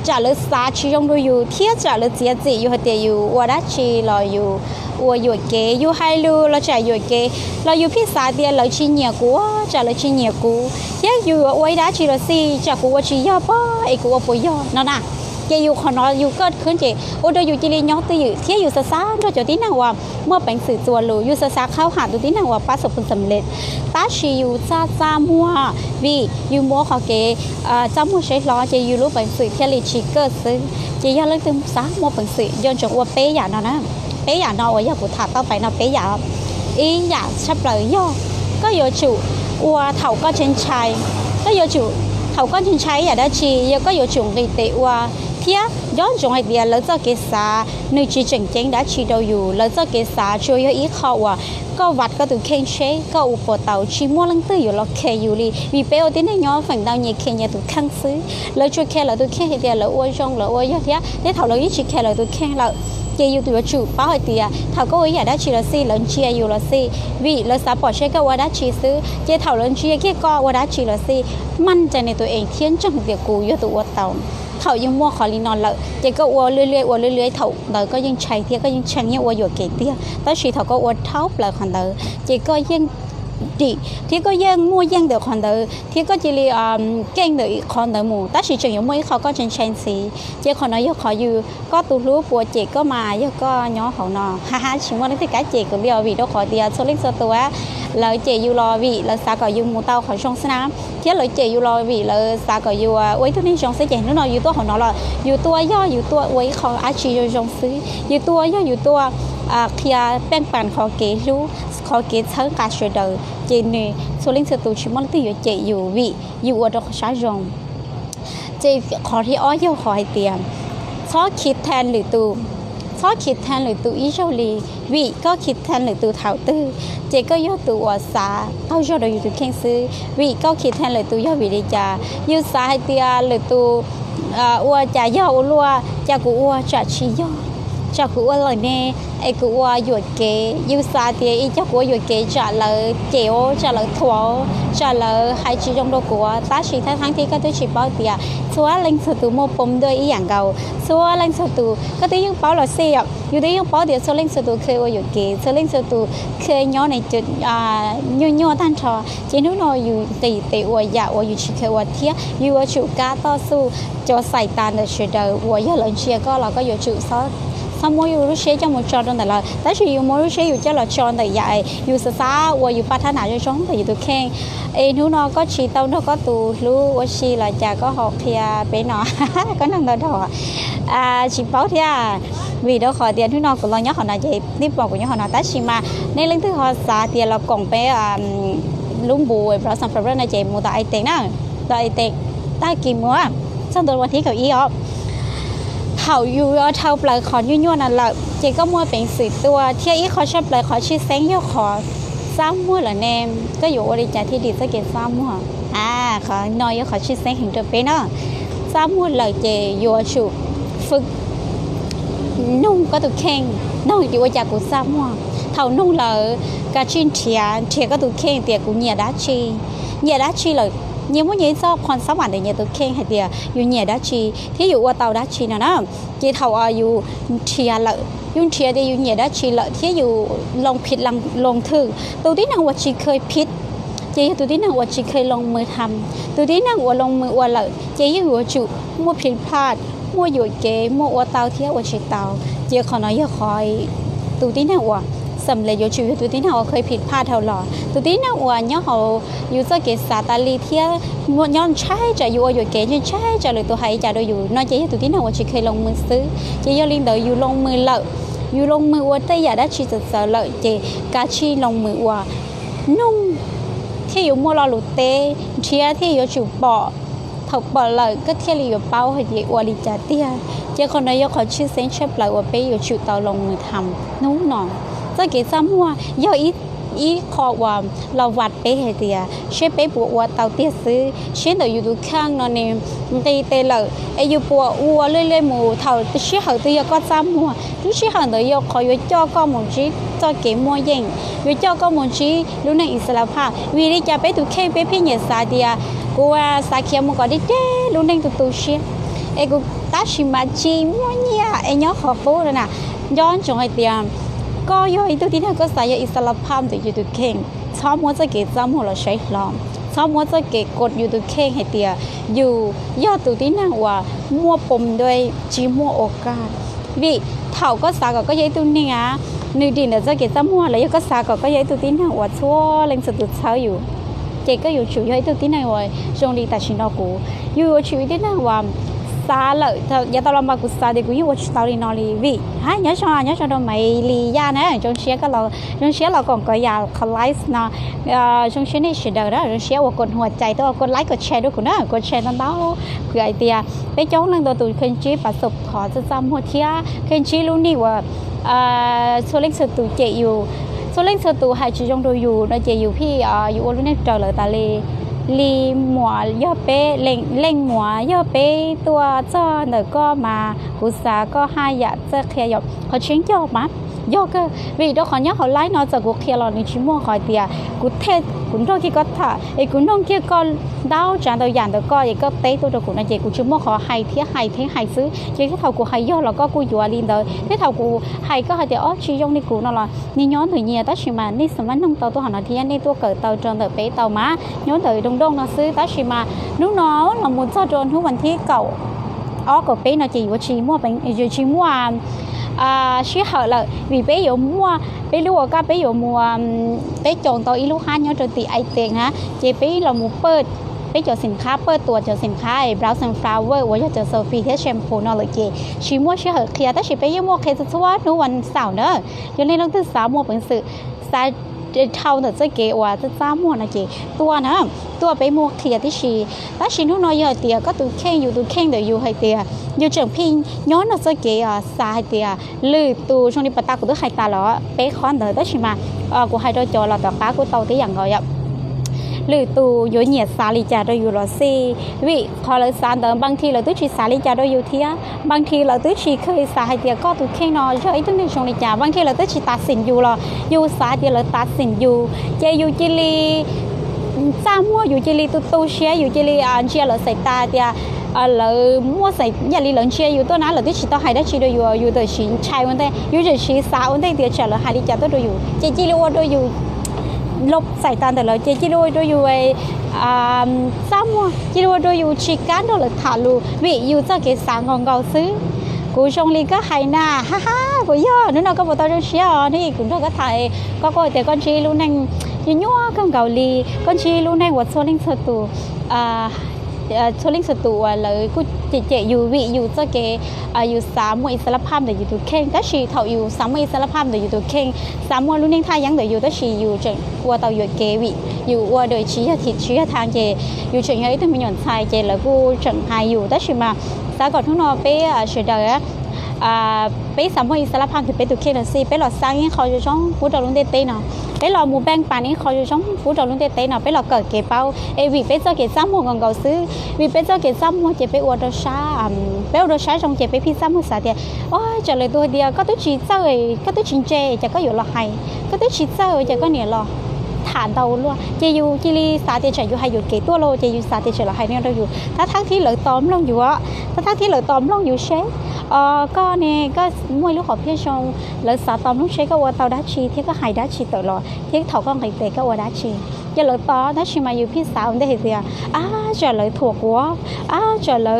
trả lời xa chỉ trong đôi yêu thiết trả lời gì gì yêu hạt yêu và đã chỉ là yêu và yêu kế yêu hai lưu là trả yêu kế là yêu phía xa thì là chỉ nhà cũ trả lời chỉ nhà cũ thiết yêu và đã chỉ là gì trả cũ chỉ yêu bao ấy cũ bao yêu nó nè cái yêu họ nói yêu kết khấn chị ô đôi yêu chỉ lấy nhau từ yêu thiết yêu xa xa rồi cho tí nào à mua bánh sữa chua lù yêu xa xa khao hạt từ tí nào à bắt sập phần sầm lệ ta chỉ yêu xa xa mua vì yêu mua họ kế trong mua sẽ lo chị yêu lúc bánh sữa theo lịch chỉ cơ sở chị yêu lấy từ xa mua bánh sữa do cho qua bé giả nó nè bé giả nó ở giờ của thằng tao phải nó bé giả ý giả sắp lời do có yêu chủ qua thầu có trên trái có yêu chủ thầu có trên trái ở đó chị yêu có yêu chủ người tệ qua phíaย้อนจงไอเดียแล้วจะเกษาในจีเจ๋งๆได้ชีดอยู่แล้วจะเกษาช่วยอีเขาอ่ะก็วัดก็ตัวเข่งเชก็อุปเตาชีมัวลังตื้ออยู่เราเคอยู่ลีวีเปลที่ในย้อนฝั่งดาวเนี่ยเคเนี่ยตัวข้างซื้อแล้วช่วยแค่เราตัวแค่ไอเดียแล้วอ้วนจงแล้วอ้วนยอดเนี้ยได้ถอดเรายิ่งชีแค่เราตัวแค่เราเกี่ยวตัวจูป้าไอเดียถอดก็อยากได้ชีเราสิหลังเชียอยู่เราสิวีเราสาปอร์เชก็ว่าได้ชีซื้อเกี่ยวถอดหลังเชียแค่ก็ว่าได้ชีเราสิมั่นใจในตัวเองเที่ยงจังเดียกูอยู่ตัวเตาเขายังมัวขอลีนอนเลยเจ๊ก็วัวเรื่อยๆวัวเรื่อยๆเขาเต๋อก็ยังใช้เทียก็ยังใช้เนี่ยวัวอยู่เกตเตี้ยแต่ชีเขาก็วัวเท้าเปล่าคนเต๋อเจ๊ก็ยังดีที่ก็ยังมัวยังเดี๋ยวคนเต๋อที่ก็จะเรียเก่งเดี๋ยวคนเต๋อหมู่แต่ชีจังยังไม่เขาก็เชนเชนสีเจ๊คนน้อยยังขออยู่ก็ตูรู้ปัวเจ๊ก็มายังก็ย้อเขาหนอฮ่าฮ่าชิมว่าที่การเจ๊ก็เรียววี都ขอเดียวโซลิงโซตัวเลยเจ๊อยู่รอวีแล้วสาก็อยู่หมู่เตาขอช่องสนามที่เลยเจ๊อยู่รอวีแล้วสาก็อยู่ไว้ทุกนี้ช่องเสียเจ๊นึกหน่อยอยู่ตัวของน้องเลยอยู่ตัวย่ออยู่ตัวไว้เขาอาชีอยู่ช่องซื้ออยู่ตัวย่ออยู่ตัวเคลียแป้งปั่นขอเกรู้ขอเกเชิงการช่วยเดินเจนี่โซลิงโซตัวชิมว่าที่อยู่เจ๊อยู่วีอยู่ว่าดอกช้าจงเจ๊ขอที่อ้อยขอให้เตรียมซอคิดแทนหรือตูซอคิดแทนหรือตูอีเจ้าลีวิก็คิดแทนหรือตูเท้าตื้อเจก็ย่อตูว่าสาเอาย่อเราอยู่ตูเข่งซื้อวิก็คิดแทนหรือตูย่อวิริจายูสาให้เตียหรือตูว่าจะย่อรัวจะกูว่าจะชี้ย่อจะกูว่าเลยเนี่ยไอ้กูว่าหยุดเกยยูสาเตียอีเจ้ากูหยุดเกยจะเลยเจียวจะเลยถั่วจะเลยให้ชีจงโดกูตาชีทั้งที่ก็ตัวชีเป้าเตียส่วนเล่นสตูโมปมด้วยอีอย่างเก่าส่วนเล่นสตูก็ตัวยังเป้าหล่อเสียอยู่ที่ยังเป้าเดียวส่วนเล่นสตูเคยว่าหยุดเกยส่วนเล่นสตูเคยย้อนในจุดย่อท่านชอเจนุนอยู่ตีว่าอยากว่าอยู่ชีเคยว่าเทียอยู่ว่าจุกาต่อสู้จะใส่ตาในเฉยเดียวว่าอย่าหลังเชียก็เราก็อยู่จุดซ้อสมมติอยู่รู้เชื่อจะมุ่งจอดตรงไหนล่ะแต่ชีอยู่มุ่งรู้เชื่ออยู่จะหล่อจอดแต่ใหญ่อยู่ซาว่าอยู่พัฒนาจะช่องแต่อยู่ตัวแข็งนู้นก็ชีเต้านู้ก็ตูรู้ว่าชีหลังจากก็หอกเทียไปหน่อก็นั่งตัวถอชีเป้าเทียvì đó khỏi tiền thứ nào của lo nhớ họ nói vậy tiếp vào của nhớ họ nói tách xí mà nên lần thứ họ xả tiền là còn bé lúng bùi và sản phẩm này chị mua tại tiền đó tại tiền tại kỳ mua xong rồiวันที่เขาอีออเขาอยู่เท่าปลายขอยุ่นๆนั่นแหละเจ๊ก็มัวเป็นสื่อตัวเที่ยอีเขาชอบปลายขอชื่อแสงย่อขอซ้ำมัวเหรอเนมก็อยู่บริจาคที่ดีสักเกตซ้ำมัวขอน้อยขอชื่อแสงเห็นตัวเป็นเนาะซ้ำมัวเลยเจอยู่ฉุกฝึกนุ่งก็ตัวแข็งน้องอยู่ว่าจากกูซ้ำมัวเท่านุ่งเลยกระชินเทียก็ตัวแข็งเตียกูเหนียดาชีเลยnhiều món gì sao còn sáu bản để nhà tôi khen hay tiệt,อยู่nhà đã chi, thí dụ qua tàu đã chi nào đó, chỉ thầuอยู่chia lợi,อยู่chia thìอยู่nhà đã chi lợi, thí dụ lồngผิดลงถือตัวที่นางว่าชีเคยผิดเจ๊ตัวที่นางว่าชีเคยลงมือทำตัวที่นางว่าลงมือว่าlợiเจ๊อยู่ว่าจุมั่วผิดพลาดมั่วอยู่เก๋มั่วว่าเตาเที่ยวว่าชีเตาเจ๊ขอน้อยอย่าคอยตัวที่นางว่าสำเร็จอยู่ชีวิตตัวที่เราเคยผิดพลาดเท่าหล่อตัวที่เราว่าเนี่ยเขาอยู่จะเกิดสาตาลีเที่ยวย้อนใช่จะอยู่อยู่เก๋ย้อนใช่จะเลยตัวให้จะโดยอยู่นอกจากตัวที่เราว่าชีเคยลงมือซื้อจะย้อนลิงเดออยู่ลงมือเลยอยู่ลงมือว่าแต่อย่าได้ชีจะเสเลยเจกาชีลงมือว่านุ่งที่อยู่มัวรอหลุดเตะเชียที่อยู่จุดปอถกปอเลยก็เที่ยวอยู่เป้าให้ดีว่าลิจ่าเตี้ยเจ้าคนนั้นยกขอชื่อเซนเชฟเลยว่าไปอยู่จุดเตาลงมือทำนุ่งหนอง这给咱们要一ขอว่าเราวัดไปเหตุเช่ไปปัวเตาเตี้ยซื้อเช่นเดี๋ยวอยู่ดูข้างนอนนี่เตะเลยไออยู่ปัวเรื่อยๆหมูเท่าเช่เขาตัวยก็จ้ามัวทุกเช่เขาเดี๋ยวขออยู่จ่อก็หมุนจีจ่อเก๋มัวยิงอยู่จ่อก็หมุนจีรู้ในอิสระภาพวิริจะไปดูแค่ไปพี่เนี่ยสาเดียกูว่าสาเขียวมันก็ได้เด้รู้ในตัวเช่ไอกูตัดชิมาจีมัวเนี่ยไอเนาะขอปูเลยนะย้อนจงไอเตียมก็ย่อยตัวที่นั่นก็ใส่อิสระภาพตัวยูทูบเข่งชอบมัวจะเก็บจำหัวเราใช้ลองชอบมัวจะเก็บกดยูทูบเข่งให้เตียอยู่ยอดตัวที่นั่นว่ามัวปมด้วยจีมัวโอกาสวิเท่าก็สาก็ยัยตัวนี้อ่ะนึกดีเนี่ยจะเก็บจำหัวแล้วก็สาก็ยัยตัวที่นั่นว่าชั่วเล็งสุดเช้าอยู่เจ๊ก็อยู่ช่วยตัวที่นั่นว่าจงดีแต่ชินอกูอยู่ช่วยที่นั่นว่าซาเลยอย่าตลอดมากุศลเด็กกูอยู่ว่าสตอรี่นอรีวิฮะย้อนชอนไม่ลียานะจงเชียก็เราจงเชียเราก่อนก็อยากคอลไลส์นะจงเชียนี่เฉยเดียวนะจงเชียว่ากดหัวใจตัวกดไลค์กดแชร์ด้วยกูนะกดแชร์นั่นแล้วคือไอเดียไปจ้องเรื่องตัวตุ่นเคนจีประสบขอจะจำหัวเทียเคนจีรู้นี่ว่าโซเล็กสุดตุ่เจอยู่โซเล็กสุดตุ่หายจีจงดูอยู่นะเจอยู่พี่อยู่วันนี้เจอเลยตาลีหมัวย่อเป้เล่งหมัวย่อเป้ตัวเจ้าเนก็มากุศาก็ให้อยากจะเคลียร์เขาเชิงย่อมาย่อก็วิธีเขาเนี่ยเขาไล่นอจากกูเคลียร์เราในชิมวงคอยเตียกูเทกูโดนกี่ก็ถ่าไอ้กูน้องกี่ก็ดาวจานตัวอย่างตัวก็ไอ้ก็เตะตัวกูนั่นเจกูชิมวงเขาให้เที่ยให้ซื้อเจ้าที่เท่ากูให้ย่อแล้วก็กูอยู่อาลินเดอร์ที่เท่ากูให้ก็ให้เดี๋ยวอ๋อชียงนี่กูนั่นแหละนี่ย้อนถึงเนี่ยแต่ชิมานี่สมัยน้องตัวหันที่นี่ตัวเกิดตัวจนตัวเป๊ะตัวม้าย้อนถึงดงnóซื้อแต่ชิมานู้น้องเราหมุนจอดทุกวันที่เก่าอ๋อก็เป็นเราจีว่าชีมัวเป็นอยู่ชีมัวชี้เหอะเลยvì bé dụ mua bé lưu cái bé dụ mua bé chọn tàu ilu han nhau rồi thì ai tiền hả chị bé là một bớt bé chọn สินค้าเปิดตัวchọn สินค้าไอ้ brow sunflower ว่าจะเซอร์ฟีที่แชมพูนั่นเลยจีชีมัวชี้เหอะเคลียร์แต่ชีไปยังมัวเคยจะว่านู้วันเสาร์เนอะยังเล่นเรื่องที่สามมัวเป็นสื่อสายเท่าเนอะจะเก๋ว่าจะจ้ามัวนะจีตัวนะตัวไปมัวเคลียร์ที่ชีแต่ชีนู้นน้อยเตียก็ตัวเข่งอยู่ตัวเข่งเดี๋ยวอยู่ให้เตียอยู่เฉิงพิงย้อนเราจะเก๋สายเตียลือตัวช่วงนี้ปตากูตัวให้ตาล้อเป๊ะคอนเดอร์แต่ชิมากูให้ตัวจอเราต่อป้ากูโตที่อย่างเขาอย่างหรือตัวอยู่เหยียดสาลิจาโดยอยู่รอซีวิพอเราสานเดิมบางทีเราตุ้ชีสาลิจาโดยอยู่เทียบางทีเราตุ้ชีเคยสาให้เตียก็ตุ้เข่งนอนช่วยตุ้ในช่วงลิจาบางทีเราตุ้ชีตัดสินอยู่รออยู่สาเดียเราตัดสินอยู่เจอยู่จิลีจ้ามัวอยู่จิลีตัวเชียอยู่จิลีเชียเราใส่ตาเตียเรามัวใส่ยาลีหลังเชียอยู่ตัวนั้นเราตุ้ชีต้องให้ได้ชีโดยอยู่ตัวชินชายวันเดียอยู่จะชีสาวันเดียเดียเฉลยหาลิจาตัวโดยอยู่เจจิลีว่าโดยอยู่ลบใส่ตาแต่เราเจจิโร่โดยอยู่ไอ้ซ้ำว่าจิโร่โดยอยู่ชิกันโดยเราถาลูวิอยู่จะเกสางของเก่าซื้อกูชงลีก็ให้หน้าฮ่าฮ่ากูย่อนู้นเราก็บอกตอนเชียร์นี่กูเราก็ถ่ายก็แต่ก้อนชีรู้นั่งยั่วกับเกาหลีก้อนชีรู้นั่งวัดโซลิงสตูโซลิงสตูเลยกูเจอยู่วิอยู่จะเกอยู่สามมวยอิสระภาพเดี๋ยวอยู่ตัวเข่งแต่ชีเท่าอยู่สามมวยอิสระภาพเดี๋ยวอยู่ตัวเข่งสามมวยรุ่นนิ่งท่ายังเดี๋ยวอยู่แต่ชีอยู่จังว่าเต่าอยู่เกวิอยู่ว่าโดยชี้ทิศชี้ทางเจอยู่เฉยๆต้องมีหย่อนชายเจแล้วกูจังหายอยู่แต่ชีมาสาก่อนทุกนอเป้เฉยเดียวเป้สามมวยอิสระภาพถือเป้ตัวเข่งนะสิเป้หลอดสร้างนี่เขาจะช่องพูดต่อลุงเต้เนาะเป้หลอดมูแบงปานนี้เขาจะช่องพูดต่อลุงเต้เนาะเป้หลอดเกิดเก็บเป้าวิเป้เจ้าเก็บซ้ำมวยของเก่าซื้อวิเป้เจ้าเก็บซ้ำมวยเจเป้อวดชาเป้อวดชาจงเจเป้พี่ซ้ำมวยสาเดียโอ้ยจะเลยตัวเดียวก็ต้องชี้เจ้าก็ต้องชี้เจจะก็อยู่หลอให้ก็ต้องชี้เจ้าจะก็เนี่ยหรอฐานเตาล้วนเจอยู่จิลีสาเดียเฉยอยู่ให้อยู่เกตัวโลเจอยู่สาเดียเฉยหลอให้เนี่ยเราอยู่ถ้าทั้งที่เหลือตอมลงอยู่อ่ะถ้าทั้งที่เหลือตอมลงอยู่เชฟก็เนี่ยก็มวยลูกขอเพียชงแล้วสาตอมลูกเชฟก็ว่าเตาดัชชีที่ก็หายดัชชีตลอดที่เขาก็หายเตะก็ว่าดัชชีจะเหลือตอดัชชีมาอยู่พี่สาวได้เห็นเดียจะเลยถั่วกัวจะเล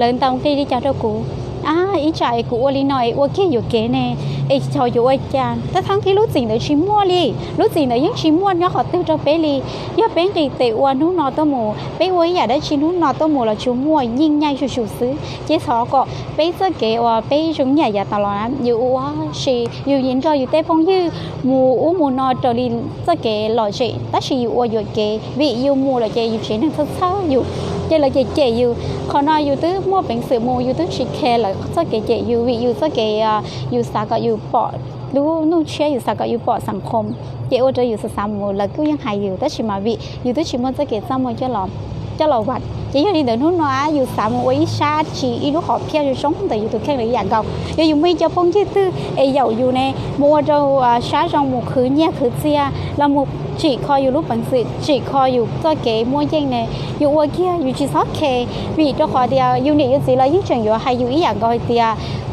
ยตองที่ที่จะเจ้ากูอีจ่ายกูว่าลีหน่อยว่าแค่อยู่เก๋เนี่ยไอ้ชอยอยู่ไอ้จานแต่ทั้งที่รู้จริงเลยชิมมัวลีรู้จริงเลยยังชิมมัวเนี่ยขอเตี้ยจะเปลีย่าเป็นตีเตะวันนู้นนอตัวหมูไปไว้อย่าได้ชินู้นนอตัวหมูเราชิมมัวยิ่งใหญ่ชูซื้อเจ๊สอก็ไปเจอเก๋ว่าไปชุ่มใหญ่อย่าตลอดนะอยู่ว่าชีอยู่ยินจออยู่เต้พงยื้อหมูนอจอลีเจอเก๋หล่อชีแต่ชีอยู่ว่าอยู่เก๋วิอยู่หมูเราเจอยู่เฉยนั่งเศร้าอยู่เจเราเจอยู่ขอนอยอยู่ตื้อมัวเป็นเสือมูอยู่ตื้อชิแคเลยเจอเก๋อยู่วิอยู่เจอเก๋อยู่สาก็อยู่ปอ รู้นู่นเชื่ออยู่สักก็อยู่ปอสังคมเจ้าจะอยู่สามหมู่แล้วก็ยังหายอยู่แต่ชิมาวิอยู่ที่ชิมจะเกิดซ้ำมันจะหลอวัดchỉ là đi đếnนู่นnóiอยู่สามหมู่อีชาchỉอีลูกหอบเพี้ยอยู่ช่องแต่อยู่ตัวแค่ไหนอย่างเก่าอยู่ไม่จะป้องที่ตื้อไอ้อยู่ในมัวเราชาจงหมู่คือเนี่ยคือเสียแล้วหมู่chỉคอยอยู่รูปปังสิchỉคอยอยู่ตัวเก๋มัวยังเนี่ยอยู่วัวเกี้ยอยู่จีซอสเควีตัวคอเดียวอยู่นี่อยู่สิแล้วยิ่งเฉียงอยู่ให้อยู่อีอย่างก่อยเดีย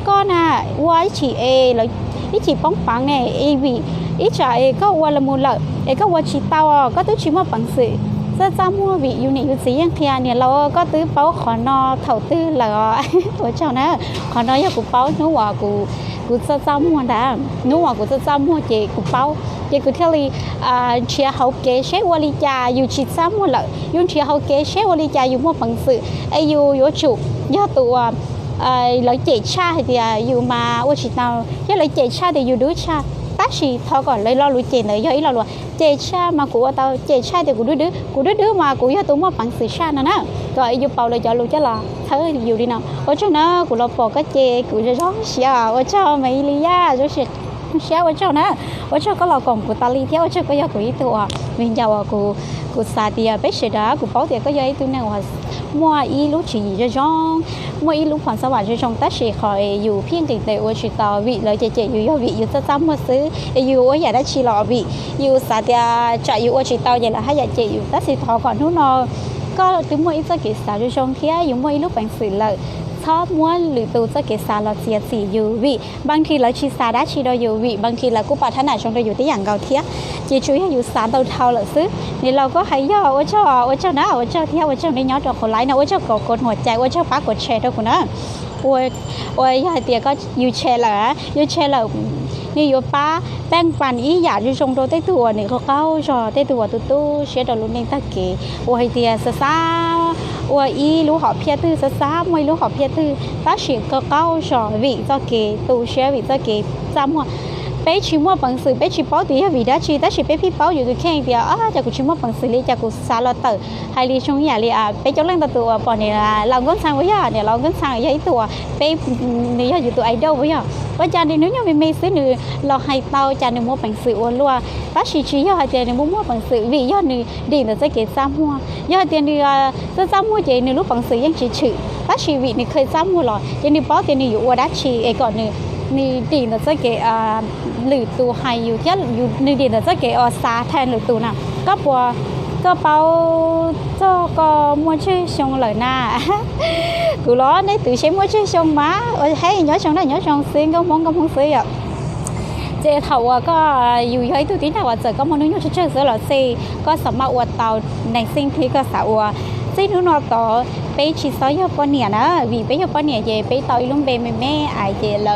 ก็น่ะวัวchỉแล้วอีchỉป้องปังเนี่ยไอ้วีอีจ่าไอ้ก็วัวละมุนละไอ้ก็วัวchỉเต้าก็ตัวchỉมัวปังสิจะmua vịอยู่นี่อยู่สิยังเทียเนี่ยเราก็ตื้อเป้าขอนอเท่าตื้อแล้วตัวเจ้านะขอนออยากกูเป้านู้ว่ากูจะmua đãนู้ว่ากูจะmuaเจกูเป้าเจกูเที่ยวลีเชียเขาเกเชวลิจาอยู่ชิดซ้ำหมดเลยยุ่งเชียเขาเกเชวลิจาอยู่มั่วปังสื่อไออยู่จุย่อตัวlấy chế cha thìอยู่มาว่าชิตาวย่อlấy chế cha thìอยู่ดูชาta chỉ thọก่อนเลยlo lùi chế nữa do ý lo lùi chế cha mà của tao chế cha thì của đứa mà của do tụi mà bằng sự cha nữa nè rồi yêu bảo lời cho lùi cho là thấy nhiều đi nào ở chỗ nó của lo bỏ cái chế của cho rõ xia ở chỗ mấy lia rồi xia ở chỗ nè ở chỗ có lò còn của ta li theo ở chỗ có do của ý tụi mình giàu của xa thì bé sẽ đó của bảo thì có do ý tụi nào mua ý lúc chỉ cho trong mua ý lúc khoảng sáu bảy cho trong tất sẽ khỏi dù phiên tình tệ ở chỉ tàu vị lời chế dù do vị dù tất tám mua xứ dù ở nhà đã chỉ lọ vị dù xa thì chạy dù ở chỉ tàu vậy là hai nhà chế dù tất sẽ thọ còn lúc nào có từ mua ý cho kỹ xả cho trong kia dù mua ý lúc bằng sự lợiชอบม้วนหรือตัวจะเกษาเราเสียสีอยู่วิบางทีเราชีสาได้ชีเราอยู่วิบางทีเราก็ปรารถนาชงเราอยู่ที่อย่างเก่าเทียจีช่วยให้อยู่สารเท่าเลยซื้อนี่เราก็ให้ย่อว่าเจ้านะว่าเจ้าเทียว่าเจ้าในย้อนตัวคนไร้นะว่าเจ้ากดหัวใจว่าเจ้าปักกดแชร์ทุกคนนะโอ้ยยายเตียก็อยู่แชร์เหรออยู่แชร์เหรอนี่อยู่ป้าแป้งปั่นอีหยาอยู่ชงตัวเต้ตัวนี่เขาเข้าจอเต้ตัวตู้เชียร์ดอลลูนเองตะเกียโอ้ยเตียซาว่าอีรู้หอบเพียตื้อซาไม่รู้หอบเพียตื้อตาเฉียงก็เข้าจอวิจะเกตูเชียร์วิจะเกจำว่าเป๊ะชิมว่าบังสือเป๊ะชิเป้าตีให้วิได้ชีแต่ชีเป๊ะพี่เป้าอยู่ตัวแค่เดียวจากกูชิมว่าบังสือเลยจากกูซาลอเตอร์ไฮรีชงอย่าเลยเป๊ะจ้องเล่นตัวปอนเนี่ยเราก็สั่งไว้เนี่ยเราก็สั่งยัยตัวเป๊ะนี่อยู่ตัวไอดอลไว้ว่าจานนี้nếu như mìnhไม่ซื้อหนึ่งเราให้เต้าจานหนึ่งมั่วบังสืออ้วนรัวตาชีชีย่อให้เจนหนึ่งมั่วบังสือวิย่อหนึ่งดีแต่จะเกิดซ้ำมั่วย่อเจนหนึ่งจะซ้ำมั่วเจนหนึ่งรูปบังสือยังชี้ชื่อตาชีวินี่เคยซ้ำมั่วหรอเจนหนึ่งป้อเจนหนึ่งอยู่อ้วนดัชชีก่อนหนึ่งนี่ดีแต่จะเกิดหรือตัวให้อยู่ที่อยู่นี่ดีแต่จะเกิดซาแทนหรือตัวน่ะก็ปัวก็เป้าเจ้าก็มั่วชื่อชงเลยน่ะกูล้อในตัวใช้มั่วชื่อชงม้าให้ย้อนชงได้ย้อนชงซื้อก็มองซื้ออ่ะเจ้าเขาก็อยู่ย้อยตัวที่ไหนว่าเจอก็มองนึกชื่อซื้อหรอสิก็สามารถอวดเตาในสิ่งที่ก็สาวสินู้นต่อไปชีซอยปนเนี่ยนะvìไปปนเนี่ยเจไปต่อยลุงเบแม่ไอเจเร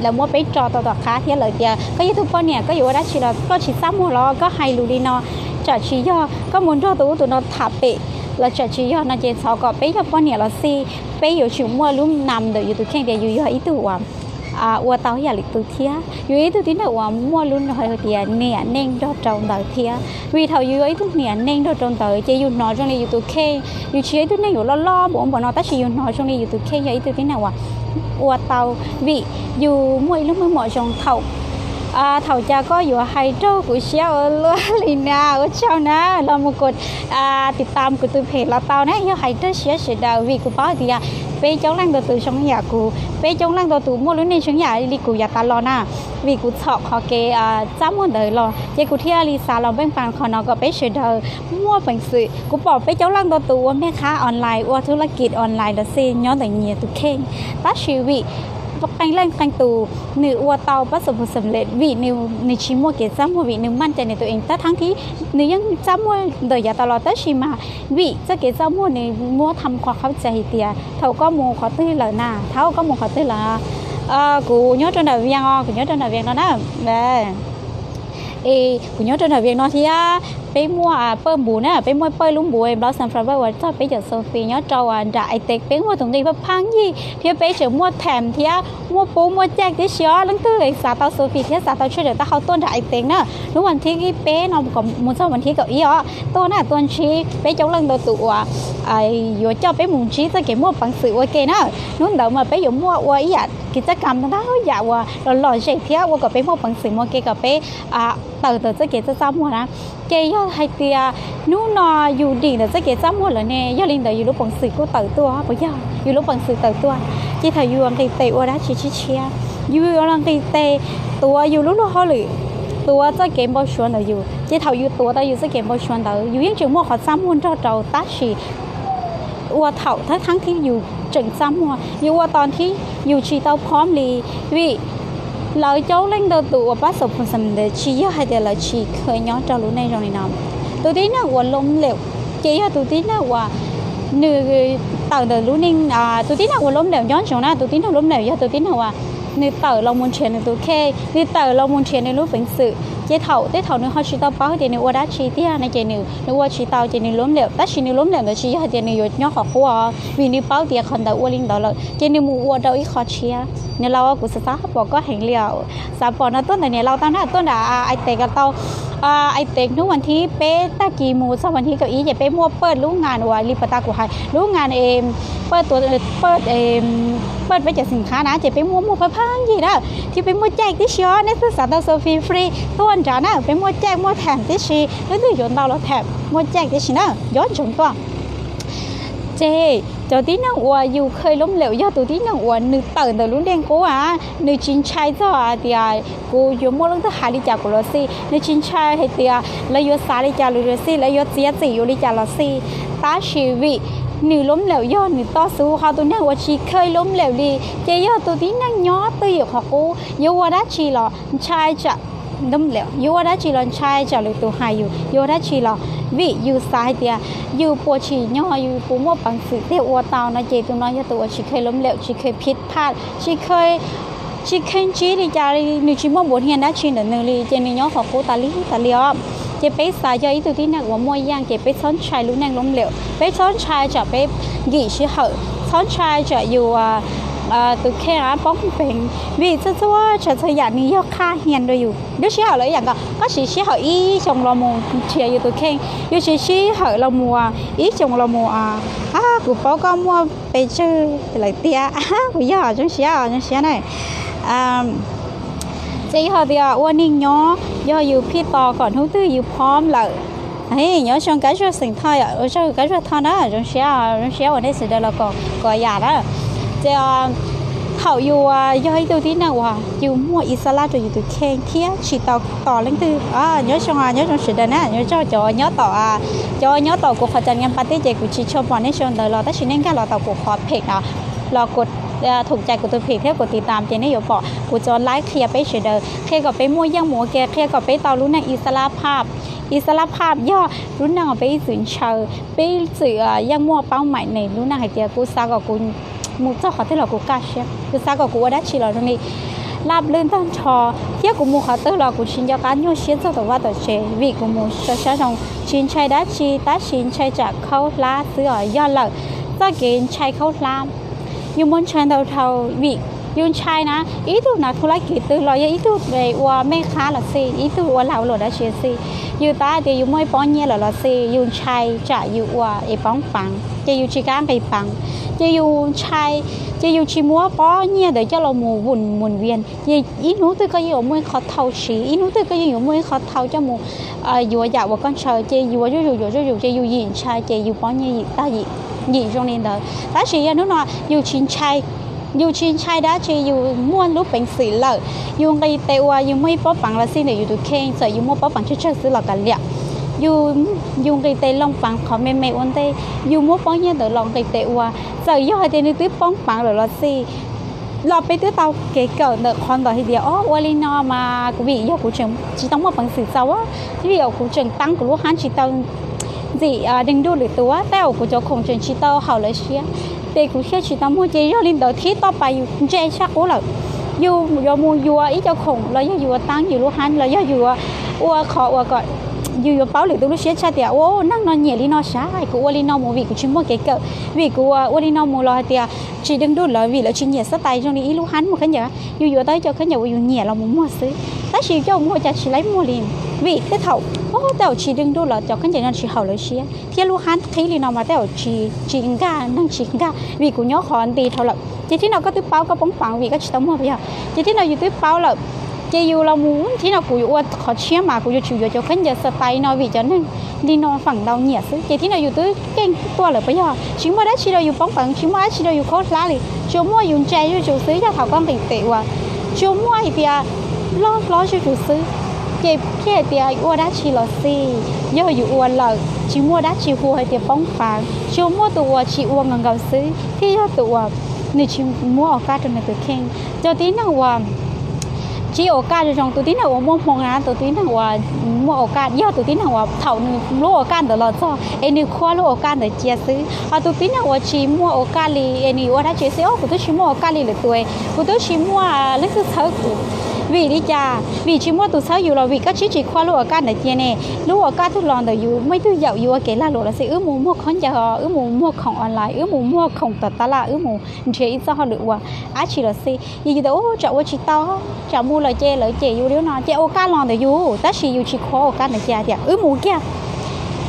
าไปจอต่อค้าที่เลยเดียก็ยูทูบปนเนี่ยก็อยู่ว่าได้ชีเราก็ชีซ้ำหัวเราก็ให้ลูดีนอจัดชีย่อก็มุนรอตัวเราถับเปะเราจัดชีย่อนะเจสาวก็ไปปนเนี่ยเราสิไปอยู่ชิมมัวลุ่มนำเดี๋ยวอยู่ตัวแข่งเดี๋ยวอยู่อีตัวว่าเตาอย่าหลีกตัวเทียอยู่อีตัวที่ไหนว่ามัวลุ่นหอยเดียเนี่ยเน่งดอกจงเตาเทียvì thầuอยู่อีตัวเนี่ยเน่งดอกจงเตาเจอยู่นอจงเลยอยู่ตัวแข่งอยู่เชียตัวเนี่ยอยู่ล้อบ่นอแต่ชีอยู่นอจงเลยอยู่ตัวแข่งอยู่อีตัวที่ไหนว่าเตาvìอยู่มัวลุ่มไม่เหมาะจงเท่าthầu cha có vừa hay trâu của xéo ở Lina ở trong nó là một cộtติดตามcủa tôiเพจlà tao nè vừa hay trâu xéo sẽ đầu vì của bao thì bây cháu đang từ trong nhà của bây cháu đang từ mua lúa nên trong nhà đi của nhà ta lo na vì của thọ họ kê giá mua đời lo chỉ của thia li sa lo bên phàn họ nó có bây sẽ đầu mua bằng sự của bỏ bây cháu đang từแม่ค้าออนไลน์ว่าธุรกิจออนไลน์แล้วสิย้อนแต่เงียตัวเข่งตัดชีวิตแปลงแรงแปลงตูหนึ่งวัวเตาประสบผลสำเร็จวินิวในชิมัวเกซ้ำหัววินิวมั่นใจในตัวเองแต่ทั้งที่นิยังซ้ำมัวเดียตลอดแต่ชิมาวิจะเกซ้ำมัวในมัวทำความเข้าใจเตียเท่าก็มัวขอตื้อเลยนะเท่าก็มัวขอตื้อละกูย้อนจนได้เวียงกูย้อนจนได้เวียงแล้วนะกูย้อนจนได้เวียงเนาะที่ ไปมั่วเปิ้มบูน่ะไปมั่วเปิ้ลุงบูเองเราสัมผัสว่าจะไปจากโซฟีเนาะเจ้าจะไอเต็กไปมั่วตรงนี้แบบพังยี่เที่ยวไปเฉียวมั่วแถมเที่ยวมั่วปูมั่วแจกที่เชียวลังตื้อเลยสาตาโซฟีเที่ยวสาตาช่วยเดี๋ยวตาเขาต้นไอเต็กเนาะรู้วันที่กี่เป๊ะเนาะกับมุนเช้าวันที่กับอีอ๋อตัวน่ะตัวชี้ไปจ้องเรื่องตัวไออยู่เจ้าไปมุนชี้จะเก็บมั่วปังสื่อโอเคเนาะนู้นเดี๋ยวมาไปอยู่มั่วว่าอีอ่ะกิจกรรมทั้งนั้นอยากว่าหล่อๆเฉยเที่ยวว่ากับไปมั่วปังสื่อมั่วเกกับไปtự sẽ kể cho sao mua nè kể cho hai tia nú nọ dù đi là sẽ kể sao mua là nè do linh đời dù lúc bằng sự của tự tua bây giờ dù lúc bằng sự tự tua chỉ thời dù làm thì tệ qua đó chỉ chia dù làm thì tệ tua dù lúc nó hơi lì tua sẽ kể bao xuân là dù chỉ thời dù tua ta dù sẽ kể bao xuân đó dù những trường mua họ sao mua cho trâu tá chỉ qua thầuทั้งทั้งที่อยู่จึงซ้ำหัวอยู่ว่าตอนที่อยู่ชีเตาพร้อมลีวิlời cháu lên đầu tụ bắt sập phần sầm để chỉ hay để là chỉ khởi nhón cho lúc này rồi này nào tụi tí nó quần lông liệu chỉ tụi tí nó qua nửa tờ đời lúc ninh tụi tí nó quần lông đều nhón chỗ nào tụi tí nó lông đều tụi tí nó qua nửa tờ lòng muốn chuyện này tụi khe nửa tờ lòng muốn chuyện này lúc phình sự chế thầu nữa họ chỉ tao báo thì nửa qua đá chỉ tia này chế nửa qua chỉ tao chế nửa lốm liệu đá chỉ nửa lốm liệu là chỉ hay chế nửa nhón họ qua vì nửa báo tia còn tao qua linh đó là chế nửa mua qua đâu ít khó chiaเนี่ยเรากุศลบอกก็เห็นเลี้ยวสามปอนต้นแต่เนี่ยเราตั้งหน้าต้นไอเตกับเตาไอเตกทุกวันที่เป๊ะตะกี้มูสักวันที่เก้าอี้จะเป๊ะมั่วเปิดรู้งานว่ารีปตากูให้รู้งานเองเปิดตัวเปิดไปจากสินค้านะจะไปมั่วพังยี่นะที่ไปมั่วแจกที่เชียวนี่คือสารโซฟีฟรีต้นจ้านะไปมั่วแจกมั่วแถมที่ชีแล้วดูย้อนเราแถมมั่วแจกที่ชีนะย้อนชมตัวเจcho tí nó qua dù khơi lắm liệu do tụi tí nó qua nữ tờ từ lúc đen cố nữ chính trai cho thì cô dùng mua lúc thứ hai đi chào của nó si nữ chính trai hay thì lấy vô xa đi chào rồi si lấy vô chia chỉ vô đi chào nó si ta chỉ vì nữ lắm liệu do nữ to số họ tụi nó qua chỉ khơi lắm liệu đi chỉ do tụi tí nó nhỏ từ họ cô vô qua đó chỉ là trai chả đâm liệu vô đó chỉ là trai chả lại tụi hai vô đó chỉ là vìอยู่ซ้ายเดียอยู่ปวดฉี่ย่ออยู่ปูมั่วปังสือเที่ยวเตานะเจตัวน้อยจะตัวชีเคยล้มเหลวชีเคยผิดพลาดชีเคยชี้ดิจารีนึกชิมั่วบทเรียนได้ชินเดินนึงลีเจนี่ย่อของกูตาลีตาเลียวเจไปสายจะอีตัวที่หนักว่ามั่วย่างเจไปซ้อนชายรู้แนงล้มเหลวไปซ้อนชายจะไปกี่ชี้เหอะซ้อนชายจะอยู่ตัวแค่ป้องเป็นvì choฉันอยากนี่ยกค่าเฮียนด้วยอยู่ด้วยชี้เหรออย่างก็ชี้เหรออีชงเราโมเชียอยู่ตัวแค่อยู่ชี้เหรอเรามัวอีชงเรามัวกูป้องก็มัวไปชื่ออะไรเตี้ยกูย่อจังเสียหน่อยจีเหรอเดียววันนี้ย่ออยู่พี่ต่อก่อนทุกตื้ออยู่พร้อมเลยnhớ trong cái cho sinh thôi ở trong cái cho thon đó trong xe ở đây sẽ đây là có nhà đó thìเขาอยู่ย่อยตัวที่นั่งว่าอยู่มั่วอิสระตัวอยู่ตัวแข่งเที่ยฉีดต่อเรื่องตัวnhớ trong sự đời nè nhớ cho nhớต่อกูขอจัดงานปาร์ตี้เจกูชีชมวันนี้ชวนเดี๋ยวเราแต่ชิ้นนี้ก็เราต่อกูขอเพจเนาะเรากดถูกใจกูตัวเพจเที่ยวกดติดตามเจนี่อยู่บอกกูจะไลค์เคลียร์ไปเฉยเดิมเคลียร์กับไปมั่วย่างหมูแกเคลียร์กับไปต่อรู้ในอิสระภาพย่อรู้นางไปสื่อเชิญไปสื่อย่างมั่วเป้าหมายในรู้นางให้เดียกูซากับกูมูเจ้าขอที่เรากูกล้าเชื่อคือซากับกูว่าได้ชีเราตรงนี้ลาบลื่นตั้งชอเที่ยกูมูขอที่เรากูชินยาการโยเชียนเจ้าตัวว่าต่อเชวิกูมูเช้าตรงชินชัยได้ชีตาชินชัยจากเขาล้าซื้อย่อหลักจะเกณฑ์ชัยเขาล้ามอยู่บนเชิญเท่าวิยุนชัยนะอีตัวนักธุรกิจตัวลอยอีตัวไปว่าแม่ค้าละสิอีตัวว่าเราหลุดได้เชียสิอยู่ตาเดี๋ยวอยู่ไม่ป้อนเงี้ยละสิยุนชัยจะอยู่ว่าไอ้ป้องปังจะอยู่ชีการไปปังจะอยู่ชัยจะอยู่ชิมัวป้อนเงี้ยเดี๋ยวจะเราหมุนเวียนอีนู้ตัวก็อยู่มวยเขาเท่าชีอีนู้ตัวก็อยู่มวยเขาเท่าจะมูอยู่อยากว่าก้อนเชยจะอยู่จะอยู่ยินชัยจะอยู่ป้อนเงี้ยตายินตรงนี้เด้อตาชีนู้นน่ะอยู่ชินชัยอยู่ชินชัยได้ชีอยู่ม้วนรูปเป็นสีเลยอยู่ในเตวอยู่ไม่ป้อปังละสิเนี่ยอยู่ตัวเข่งใส่อยู่ม้วนป้อปังเชื่อซื้อหลักกันเลี้ยอยู่ในเตลองปังขอแม่วันเตอยู่ม้วนป้องเนี่ยเดี๋ยวลองในเตวใส่ย่อเตนึกตื้อป้องปังหรือละสิเราไปตื้อเตาเก๋เกิดเด็กคอนต่อทีเดียววอลินอมากูบีย่อกูเชิงชีต้องมาปังสีเจ้าว่าที่เดียวกูเชิงตั้งกูรู้ฮันชีเตาgì đừng đu được tua tao của cho không chuyện chỉ tao hậu lại xía để của xe chỉ tao mua chơi cho lên đầu thiết tao bay chơi chắc cố là dù mua vua ý cho khủng là do vua tăng nhiều lúc hắn là do vua khó gọi อยู่เป้าหรือตัวลูกเชี่ยชาเดียวโอ้นั่งนอนเหยียดลีนอช้ากูว่าลีนอมูวีกูชิมว่าเก๋เก๋วีกูว่าลีนอมูรอเดียชีดึงดูดเลยวีแล้วชีเหยียดสไตล์ตรงนี้ลูกหันมันขึ้นเยอะอยู่ต้อยจะขึ้นเยอะอยู่เหยียดเรามั่วซื้อแต่ชีเจ้ามั่วจะชีไล่มั่วลีนวีได้เท่าโอ้แต่ชีดึงดูดแล้วจะขึ้นเยอะนั่นชีเห่าเลยเชี่ยที่ลูกหันที่ลีนอมาแต่ชีอิงกานั่งชีอิงกาวีกูย่อคอนตีเท่าไหร่จีที่เราก็ตื้อเป้าก็ป้องปังวีก็ชีต้องมั่วไปอ่ะจีที่เราอยู่ตื้อเป้าเลยจีอยู่เราmuốnที่เรากูอยู่ว่าขอเชี่ยมากูอยู่ชิวอยู่จะขึ้นเยอะสไตล์นอวีจะนั่งลีนอฝั่งเราเหยียดซื้อจีที่เราอยู่ตื้อเก่งตัวเลยไปอ่ะชิมว่าได้ชีเราอยู่ป้องปังชิมว่าชีเราอยู่โคตรล้าเลยชิมว่าอยู่ใจอยู่ชิวซื้อจะเขาก็ติดเตะว่ะชิมว่าอีเปียล้อชิวซื้อเก็บเพี้ยเตียว่าได้ชีเราสิย่ออยู่อ้วนเลยชิมว่าได้ชีหัวเตียป้องปังชิมว่าตัวชีอ้วนเงินเก่าซื้อที่ย่อตัวนี่ชิมว่าอากาศจนในตัวเข่งเจ้าตีนั่งว่าchỉ ở ca cho trong tụi tí nào mua mong á tụi tí nào mua ở ca do tụi tí nào thầu lúa ở ca để lo cho em đi khoa lúa ở ca để chia sứ tụi tí nào chỉ mua ở ca li em đi qua đã chia sứ của tôi chỉ mua ở ca li là tuổi của tôi chỉ mua lấy thứ thớ vì đi cha vì chỉ mua tụi sáuอยู่rồi vì các chỉ khoa lúa ở ca để chia nè lúa ở ca tôi lòn đểอยู่mấy thứ dạoอยู่cái là lúa là sẽ mua con giờ muaของออนไลน์muaของตลาดchế ít sao họ đượcว่าchỉ là gì gì đó chợว่าchỉ tao chợ mua lời chèอยู่điếu nó chè ô ca lòn đểอยู่ta chỉอยู่chỉ khó ô ca để chè thì mua kia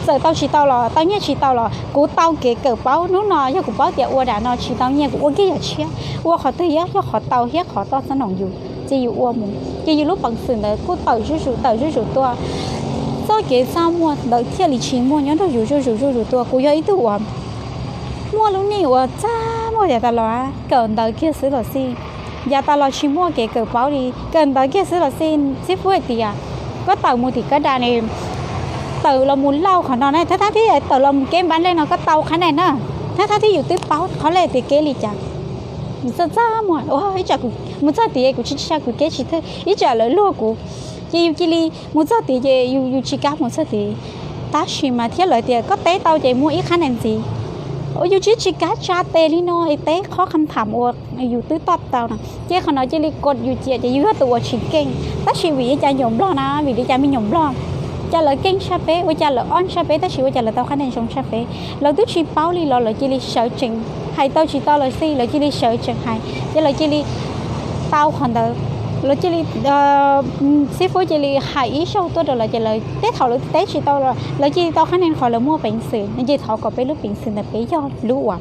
giờ tao chỉ tao là tao nhớ chỉ tao là cú tao kể cỡ báo nó cho cú báo tiệt ô đã nó chỉ tao nhớ cú ô kia giờ chia ô khó thấy á cho khó tao hết khó tao sẽ nòngอยู่chỉอยู่ô mua chỉอยู่lúc bằng sừng đấy cú tao rủ tua sau kể sao mua đợi thiệt lý trí mua nhớ đâu rủ tua cú giờ ít tu mua lúc này ô cha mua để tao lo cỡ đợi kia xứ là gì giờ tao lo chỉ mua cái cỡ báo đi cần tới kia sẽ là xin ship với thì có tàu mua thì cái đà này tàu là muốn lau khỏi nó này thế thì tàu là cái bán lên nó có tàu cái này nữa thế thìอยู่tiếp báo khó lẽ thì cái gì chẳng sao sao mà ôi chả cũng muốn sao thì cũng chỉ cũng cái chỉ thôi ít chả lấy luôn cũng chỉ li muốn sao thì chỉ cá muốn sao thì ta chỉ mà thiết lợi thì có té tàu chạy mua ít khả năng gìอยู่ชิกาชาเตลิโนไอเต้ข้อคำถามว่าอยู่ตื้อตอบเตานะเจ้าขณะจะรีกดอยู่เจียจะยืดตัวชิเก่งแต่ชีวิตจะหย่อมล้อนะวิธีจะไม่หย่อมล้อจะเลยเก่งชาเป้ว่าจะเลยอ้อนชาเป้แต่ชีวิตจะเลยเต้าคะแนนชงชาเป้เราตื้อชีเป้าลีเราเลยจะรีเสร์จริงให้เต้าชีเต้าเลยสิเราจะรีเสร์จริงให้จะเลยจะรีเต้าคนเดิมเราจะรีซีฟูจะรีหายอีโชว์ตัวเดียวเราจะเลยเต้ถอดเราเต้ชีเต้าเราจะเต้าคะแนนขอเรามั่วเป็นสื่อเราจะถอดก็ไปรูปเป็นสื่อแต่ไปยอดรู้ว่า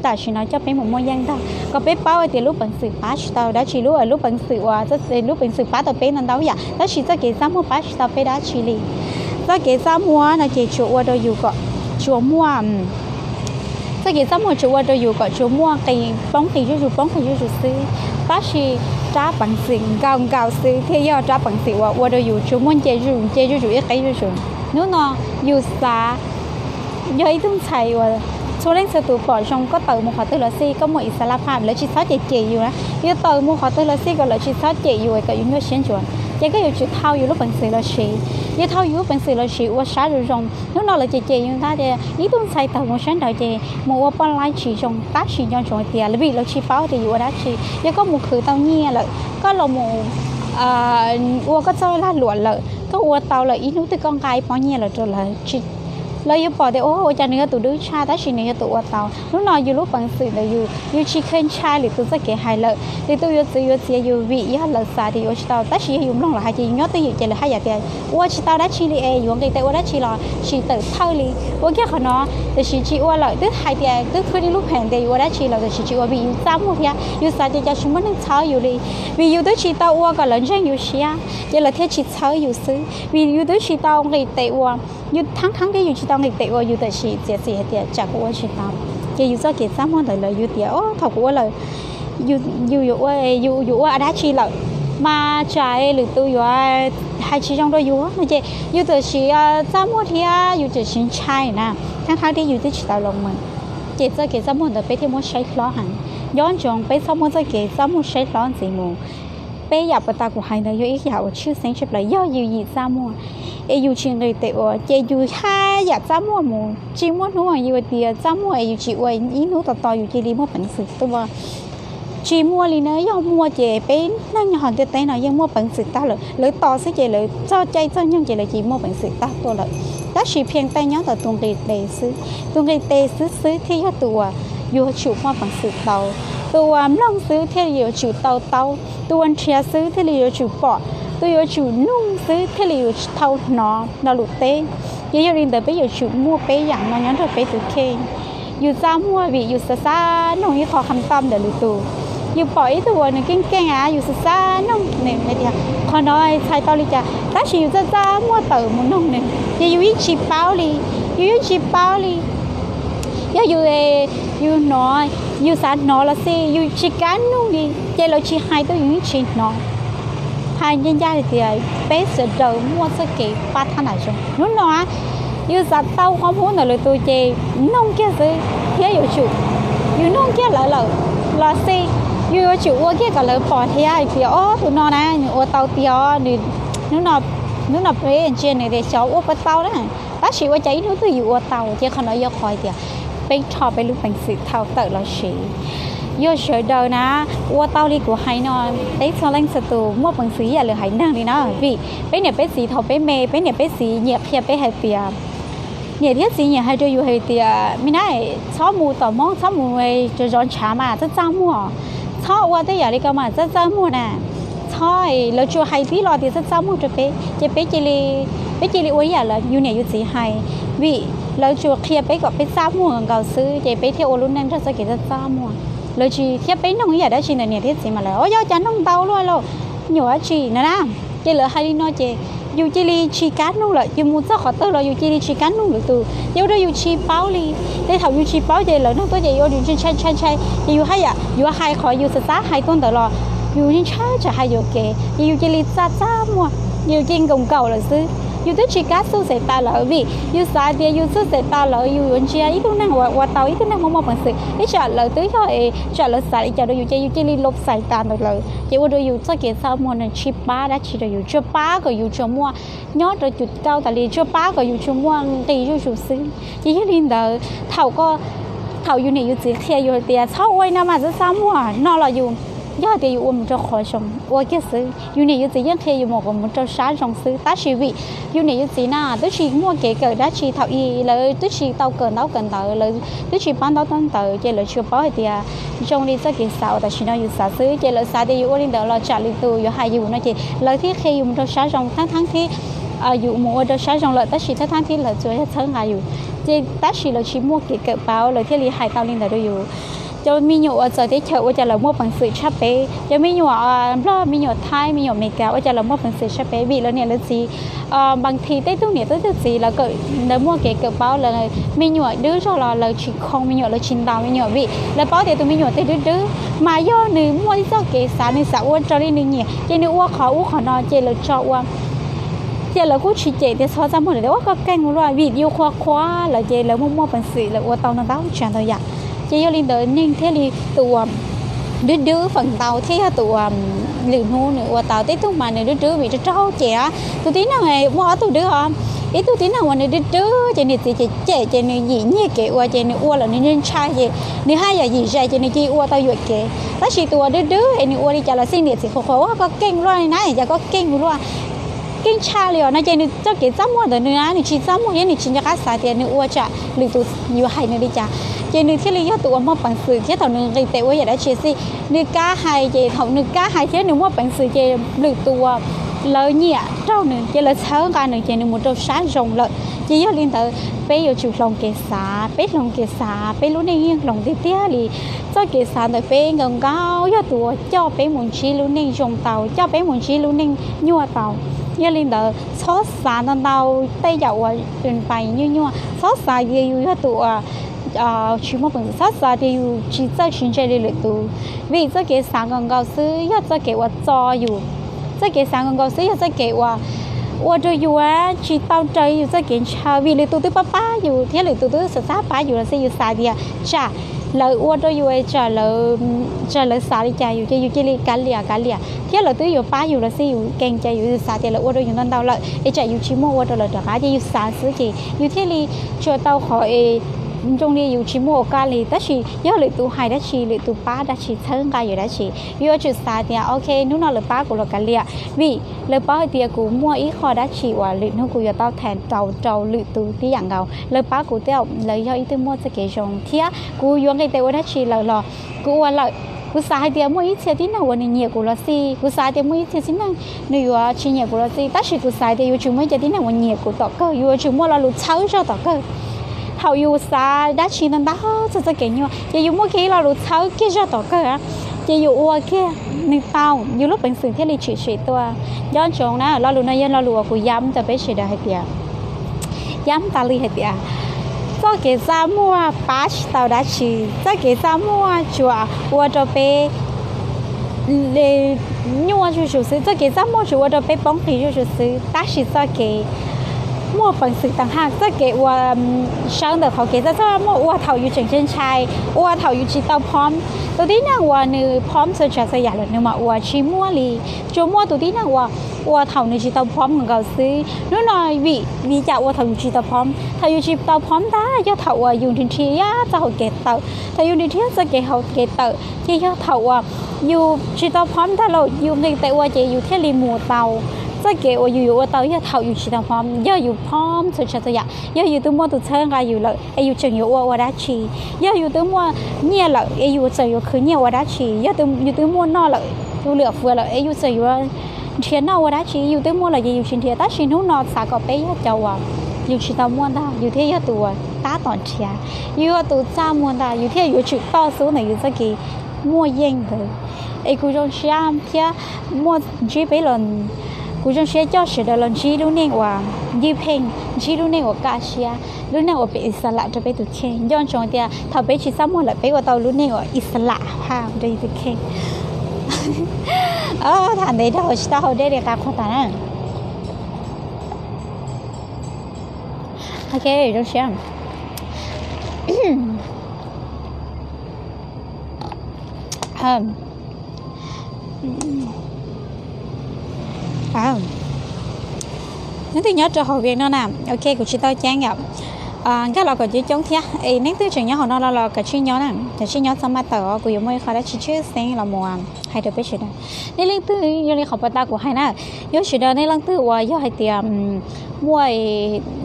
แต่ชีน้อยจะเป็นหมู่มั่วยังได้ก็ไปเป้าไอ้ที่รูปเป็นสื่อป้าชีเต้าได้ชีรู้ไอ้รูปเป็นสื่อว่าจะเป็นรูปเป็นสื่อป้าตัวเป็นนั่นเต้าอย่าแล้วชีจะเกี่ยซ้ำมั่วป้าชีเต้าไปได้ชีลีจะเกี่ยซ้ำมั่วนะเกี่ยชัวว่าเราอยู่ก็ชัวมั่วจะเกี่ยซ้ำมั่วชัวว่าเราอยู่ก็ชัวมั่วตีป้องตีจู่ซื้อป้าชีจ้าปังสิงเก่าซื้อเที่ยวจ้าปังสิว่าเราอยู่ชั่วโมงเจจู่อีกใครจู่นู้นอยู่สาย่อยต้องใช้ว่าช่วงเล่นสตูปอดชงก็เติมมุขตื่นละซี่ก็หมดอิสระภาพแล้วชิดซ้อเจ๋อยู่นะยี่เติมมุขตื่นละซี่ก็เลยชิดซ้อเจ๋อยู่ก็ยุ่งยุ่งเช่นชวนเจ๊ก็อยู่จุดเท้าอยู่ลูกปังสิละชียี่เท้าอยู่ปังสิละชีว่าช้าหรือรงนู้นเลยเจ๋อยู่ท่าเดียยี่ต้องใช้เติมมุขเช่นเดียวเจ๋มัวปนไล่ชีชงตัดชีย้อนชงเตียแล้ววิเราชีเป้าเดียวได้ชียี่ก็มุขคือเต้าเงี้ยเลยก็เรามัวก็จะล่าหลวนเลยก็วัวเตาเลยอีนู้ตัวกองไก่ป้อนเงี้ยเลยจนเลยชีเลยอยู่ปอดเดียวโอ้จานนี้ก็ตัวดื้อชาแต่ชีนี้ก็ตัววัวเตานู้นนอนอยู่ลูกปังสิเลยอยู่ชีเคนชาหรือตัวจะเกะหายเลยหรือตัวอยู่อยู่วิยาเลยสาดีอยู่ชีเตาแต่ชีอยู่ลงหลังหายใจย้อนตัวอยู่เจเลยหายใจเดียววัวชีเตาได้ชีเลยอยู่ในแต่วัวได้ชีลอยชีเติร์เท่าเลยวัวแค่ขนอแต่ชีวัวเลยตัวหายใจตัวคือที่ลูกแผ่นเดียววัวได้ชีเลยแต่ชีวัววิอยู่ซ้ำหมดที่อยู่สาจะชุมมันเช้าอยู่เลยวิอยู่ตัวชีเตาวัวก็หลังจากอยู่ชีอะเจเลยเที่ยวชีเช้าอยู่ซื้อวิอยู่ตัวชีเตาในแต่วัวอยู่ทั้งที่อยู่ชีเตาในแต่วัวอยู่แต่ชีเสียเดียวจากวัวชีเตาเจอยู่ซ้อเกศซ้ำหมดเลยอยู่เดียวโอ้ถกวัวเลยอยู่ว่าได้ชีเลยมาใช้หรือตัวอยู่ให้ชีจงตัวอยู่นะเจอยู่แต่ชีซ้ำหมดที่อยู่แต่ชีใช่นะทั้งที่อยู่ที่ชีเตาลงมือเจจะเกศซ้ำหมดแต่ไปที่มัวใช้ล้อหันย้อนจงไปซ้ำหมดจะเกศซ้ำหมดใช้ล้อสีมูไปอยากไปตากูหายเลยอยู่อีกอย่างชื่อเสียงชิบเลยย่ออยู่ยีซ้ำหมดอยู่ชิงเลยแต่ว่าเจอยู่ห้าอยากซ้ำหมดมูจิมว่าหนูอยู่เดียวซ้ำหมดอยู่จีว่าอีหนูต่ออยู่จีรีมันเป็นสื่อตัว chỉ mua li nữa do mua về bé nó nhỏ tiền tay nào nhưng mua bằng sự ta lợi to sẽ về lợi cho chạy cho nhưng chỉ là chỉ mua bằng sự ta tôi lợi đó chỉ phiền tay nhớ là tuần kỳ tệ xứ thì cho tụi vô chủ mua bằng sự tàu tụi long xứ thì vô chủ tàu tụi anh chia xứ thì vô chủ bỏ tụi vô chủ nung xứ thì vô thâu nó lụt tê giờ giờ đến tới bây giờ chủ mua bé dạng nó nhớ rồi bé từ khiอยู่จ้ามัววิอยู่ซ่าๆน้องยี่ขอคำตำเดี๋ยวรู้ตัวอยู่ปล่อยตัวหนึ่งเก่งๆอยู่ซ่าๆน้องเนี่ยไม่ดีขอน้อยใช้เตาลิจ้าแต่ฉันอยู่จ้ามัวเติมมันน้องเนี่ยอยู่ยิ่งชีเป้าลีอยู่น้อยอยู่สานน้อยละสิอยู่ชีกันน้องดิเจเราชีหายตัวอยู่ยิ่งชีน้อยหายยิ่งใหญ่เดียวเป๊ะเสือเดิมมัวสกีป้าท่านไหนชงนู้นน้อยอยู่สัตว์เต้าความพูดหน่อยเลยตัวเจน้องแก่สิเที่ยวอยู่จุอยู่น้องแก่ลอสิอยู่จุว่าแก่ก็เลยพอเที่ยวเที่ยวอ๋อตัวนอนนะหนูว่าเต้าเที่ยวหนูนอนไปเอ็นเจนเนี่ยเดี๋ยวเขาว่าไปเต้านะแต่ชีว่าใจหนูตัวอยู่ว่าเต้าเจ้าเขาน้อยยกคอยเดียวไปชอบไปลูกเป็นสิเท่าเต๋อเราชีอยู่เฉยเดินนะว่าเต้าลีกูให้นอนเต้าเล่นสตูมั่วเป็นสีอย่าเลยให้นั่งดีนะวิไปเนี่ยไปสีเท่าไปเมย์ไปเนี่ยไปสีเหยียบเพียบไปให้เปียเนี่ยที่สีเนี่ยให้จะอยู่ให้เตียไม่ได้ชอบมูต่อมองชอบมูไว้จะร้อนช้ามาจะจ้างมัวชอบว่าแต่อย่าเลยก็มาจะจ้างมัวน่ะชอบเราจะให้ที่รอที่จะจ้างมัวจะไปเจลีไว้อย่าละอยู่เนี่ยอยู่สีให้วิเราจะเคลียร์ไปกับไปจ้างมัวกันเก่าซื้อจะไปเที่ยวรุ่นนั้นจะเกิดจะจ้างมัวเราจะเที่ยวไปน้องอย่าได้ชินเนี่ยที่สีมาแล้วโอ้ยจะน้องเต้าด้วยเราหนูว่าชีนะเจเหลือให้น้องเจอยู่จีรีชีการนู่นเลยอยู่มุ้งเจ้าขอเตอร์เราอยู่จีรีชีการนู่นหรือตัวเดี๋ยวเราอยู่ชีเป้าลีได้ถามอยู่ชีเป้าเจเลยน้องตัวเจอยู่ใช่อยู่ให้อยู่ให้ขออยู่ซ่าให้ต้นตลอดอยู่นี่ใช่จะให้อยู่เกอยู่จีรีซ่ามัวอยู่จริงกงเก่าเลยซื้ออยู่ตัวชีการสู้เสตาเลยวิอยู่สายเดียอยู่สู้เสตาเลยอยู่วันเชียอีตัวนั่งว่าเตาอีตัวนั่งมองเป็นสิ่งอีจะเลยตัวเขาจะเลยสายจะเราอยู่จีรีลบสายตาเลยเจ้าเราอยู่จะเกิดสาวมัวนั่นชีป้าได้ชีเราอยู่ชีป้าก็อยู่ชีมัวยอดเราจุดเก้าแต่ลีชีป้าก็อยู่ชีมัวตีอยู่ชีซื้อจีที่ลินเดอร์เท่าอยู่เนี่ยอยู่จีเทียอยู่เตียเท่าไว้น้ำมันจะสาวมัวนอนเราอยู่ยอดเดียวมันจะขอชมว่าแค่ซื้ออยู่ในยุติยังเคยอยู่หมกมันจะช้าจงซื้อตาชีวิตอยู่ในยุติน่ะตัวชีมัวเก๋เกิดได้ชีเท่าอีเลยตัวชีเตาเกินเตาเลยตัวชีปั้นเตาต้นเตาเจเลยชัวป้อยเดียจงรีจะเกี่ยวสาวแต่ชีน้อยอยู่สาซื้อเจเลยสาเดียวอยู่ลินเดอร์เราจัดลิตูอยู่หายอยู่นะเจเลยที่เคยอยู่มันจะช้าจงทั้งที่อยู่หมู่จะช้าจงเลยแต่ชีทั้งที่เลยช่วยให้เชิงหายอยู่เจแต่ชีเลยชีมัวเก๋เกิดเปล่าเลยที่ลีหายเตาลินเดอร์อยู่จะมีหนูว่าจะได้เชื่อว่าจะละมั่วเป็นสื่อชับเป้จะมีหนูเพราะมีหนูไทยมีหนูอเมริกาว่าจะละมั่วเป็นสื่อชับเป้บีแล้วเนี่ยแล้วสิบางทีได้ตู้เนี่ยตู้สิแล้วก็เดินมั่วเก๋เกิดเป้าเลยมีหนูดื้อชอบเราชิคงมีหนูเราชินดาวมีหนูบีแล้วเป้าเดี๋ยวตัวมีหนูดื้อมาย่อหนึ่งมั่วที่เจ้าเก๋สารในสาวอ้วนจอรี่หนึ่งเนี่ยเจนึกว่าขอนอนเจเลยชอบว่าเจแล้วกูชี้เจเดี๋ยวซ้อจำหมดเลยว่าก็แกงรู้ว่าวิดีโอคว้าแล้วเจแล้วมั่วเป็นสื่อแล้วว่าตอนนั้นต้องเชื่อตัวอย่างเจียวลินเดอร์นิ่งเทลีตัวดื้อphần tàu thếตัวหรือนู้นว่า tàu tết tung mà nàyดื้อbị cho trâu trẻ tôi tí nào này mua tôiดื้อkhông ít tôi tí nào mà nàyดื้อchị này chị này gì nhẹ kệว่าchị nàyว่าlà nên trai chị này hai là gì trai chị này chịว่า tao duyệt kệแต่chịตัวดื้อไอ้นี่ว่าđi trả là xin điệnสิเขาว่าก็เก่งด้วยนะจะก็เก่งด้วยเก่งชาเลยนะchị này cho cái giám mua được nữa này chị giám mua này chị cho các sản tiền nữaว่าจะหรือตัวอยู่ให้เนี่ยดิจ้ะเจนึกที่ลีตัวมั่วปังสื่อที่เท่านึงรีเตว่าอยากได้เชซี่นึกก้าไฮเจเท่านึกก้าไฮเจนึกมั่วปังสื่อเจหรือตัวเลยเนี่ยเจ้าหนึ่งเจเลยเช้าการหนึ่งเจนึกมันจะช้าจงเลยเจยอลินเตอร์ไปอยู่จุดลงเกษาไปรู้ในเงี้ยลงเตี้ยลีเจ้าเกษาแต่ไปเงินเก้ายอตัวเจ้าไปหมุนชี้รู้ในจงเตาเจ้าไปหมุนชี้รู้ในยัวเตายอลินเตอร์ซอสสารเตาเตยเหยาว่าเป็นไปยัวซอสสารเยอยู่ตัวchuyên môn bằng sát ra thì chỉ在群这里读，为这个三个老师要这给我教有，这个三个老师要这给我就有啊，去到这有这给查，为了读对爸爸有，天里读对十三爸有了是有啥的查。lời uo đó yêu trả lời xả đi chạy yêu chơi yêu chơi li cá lìa thế là tới yêu ba yêu là sẽ yêu kèn chạy yêu xả thì là uo đó yêuนั่น đau lợi để chạy yêu chỉ mua uo đó là trả cá yêu xả xứ gì yêu thế li cho tao khỏi trong đi yêu chỉ mua cái gì đó chỉ nhớ lại tụ hai đó chỉ lại tụ ba đó chỉ thân cái gì đó chỉ yêu chỉ sai thì ok nếu nó là ba của là cái liền vì là ba thì cũng mua ít kho đó chỉ và lại nó cũng yêu tao thèn trâu lại tụ tí dạng gạo là ba của tao lấy cho ít tụ mua cái cái trong thia cũng yêu cái tao đó chỉ là cũng làกูสายเดียวไม่ใช่ที่นั่งวันนี้กูละสิกูสายเดียวไม่ใช่ที่นั่งนี่อยู่ที่เนี่ยกูละสิแต่是กูสายเดียวอยู่ชุมไม่ใช่ที่นั่งวันนี้กูต่อก็อยู่ชุมว่าเราลุเช้าจะต่อก็เขาอยู่สายได้ชินนั่นได้จะเก่งอยู่จะอยู่เมื่อกี้เราลุเช้ากี่จะต่อก็จะอยู่อ้วนกี่ในเตาอยู่ลูกเป็นสิ่งที่เราฉีดตัวย้อนจงนะเราลุนยันเราลุกูย้ำจะไปฉีดให้เดียย้ำตาลีให้เดียcho cái giá mua bát tàu đã chỉ cho cái giá mua chùa我这边嘞mua就是这个giá mua chùa我这边帮你就是但是这个mua phần sự tăng hàng这个我上的เขาเกจะmua我头อยู่整整ชัย我头อยู่ที่เตาพร้อมตัวที่นั่งว่าเนื้อพร้อมจะจะอยากเลยเนื้อมาว่าชิมัวลีจัวมัวตัวที่นั่งว่าเท่าในชีตาพร้อมของเขาซื้อนู่นน่ะวิจะว่าเท่าอยู่ชีตาพร้อมถ้าอยู่ชีตาพร้อมได้ย่อเท่าว่าอยู่ที่ที่ย่าจะเขาเกตเต่าถ้าอยู่ที่ที่จะเกตเขาเกตเต่าที่ย่อเท่าว่าอยู่ชีตาพร้อมถ้าเราอยู่ในแต่ว่าจะอยู่ที่ริมเตาจะเกตว่าอยู่ว่าเต่าย่อเท่าอยู่ชีตาพร้อมย่ออยู่พร้อมสุดจะอยากย่ออยู่ตัวมัวตัวเชิงกันอยู่เลยไออยู่จังอยู่ว่าได้ชีย่ออยู่ตัวมัวเนี่ยเลยไออยู่จะอยู่คือเนี่ยว่าได้ชีย่อตัวอยู่ตัวมัวนอเลยตัวเหลือเฟือเลยไออยู่จะอยู่thiên nào ở đó chỉ yêu tới mua là gì yêu trên thiên ta chỉ nấu nọ xả cọ bé cho à yêu chỉ tao mua ta yêu thế yêu tụ ta toàn chia yêu tụ cha mua ta yêu thế yêu chữ to số này yêu cái mua yên rồi ai cũng trong xem thế mua chỉ bé lần cũng trong xem cho sự đời lần chỉ lúc nàyว่ายี่เพ่งchỉ lúc nàyว่ากาเชียlúc nàyว่าเป็นอิสระจะไปตุเข่งย้อนจงเดียถ้าไปชีซ้ำหมดเลยไปว่าตอนlúc nàyว่าอิสระฮ่าจะตุเข่ง谈的到是到后头的大扩大呢。OK， 就这样。Nếu thì nhớ cho học viên nó nè, ok, của chị tôi chán gặp. Cái lò của chị chống thia, nếu từ trường nhớ họ nó là cái chi nhớ nè, cái chi nhớ xong mà tờ của chúng khó đã chỉ chưa sáng là mùa hay được biết chuyện đó. Nên lần thứ như này học ta của hai nè, nhớ chuyện đó nên lần thứ qua do hai tiệm mua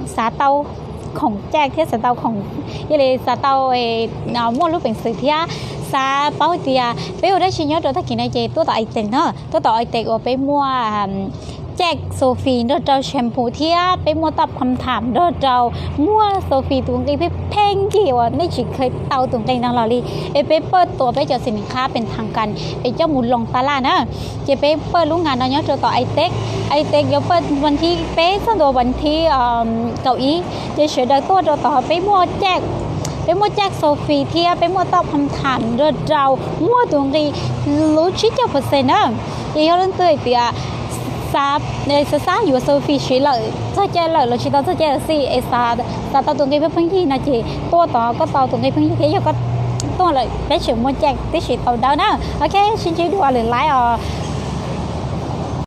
xá tàu khổng trang thiết xá tàu khổng, như là xá tàu mua lúc bình sự thia xá bao tiệm, bây giờ đấy chỉ nhớ rồi tất cả này chị tôi tạo tiền nữa, tôi tạo tiền ở bên muaแจกโซฟีเดอเจ้าแชมพูเทียไปมัวตอบคำถามเดอเจ้ามัวโซฟีตัวนี้ไปเพ่งกี่วะนี่ฉันเคยเตาตัวนี้นางลอรีไปเปิดตัวไปเจอสินค้าเป็นทางการไอ้เจ้าหมุนลงตลาดนะจะไปเปิดลูกงานเราเนาะเจอต่อไอเต็กเดี๋ยวเปิดวันที่เป๊ะส่วนตัววันที่เกาอีจะเฉยได้ตัวต่อไปมัวแจกโซฟีเทียไปมัวตอบคำถามเดอเจ้ามัวตัวนี้รู้ชิดเจ้าเปอร์เซ็นต์นะยังย้อนตัวเตียซาในซาอยู่โซฟีชีเลยจะเจอเลยเราชิดจะเจอสิไอซาตรงนี้เป็นพื้นที่นะจีตัวต่อก็ต่อตรงนี้พื้นที่ก็ตัวเลยได้ชื่อมวลแจกได้ชื่อต่อดาวนะโอเคชิ้นชิ้นดูอะไรไลน์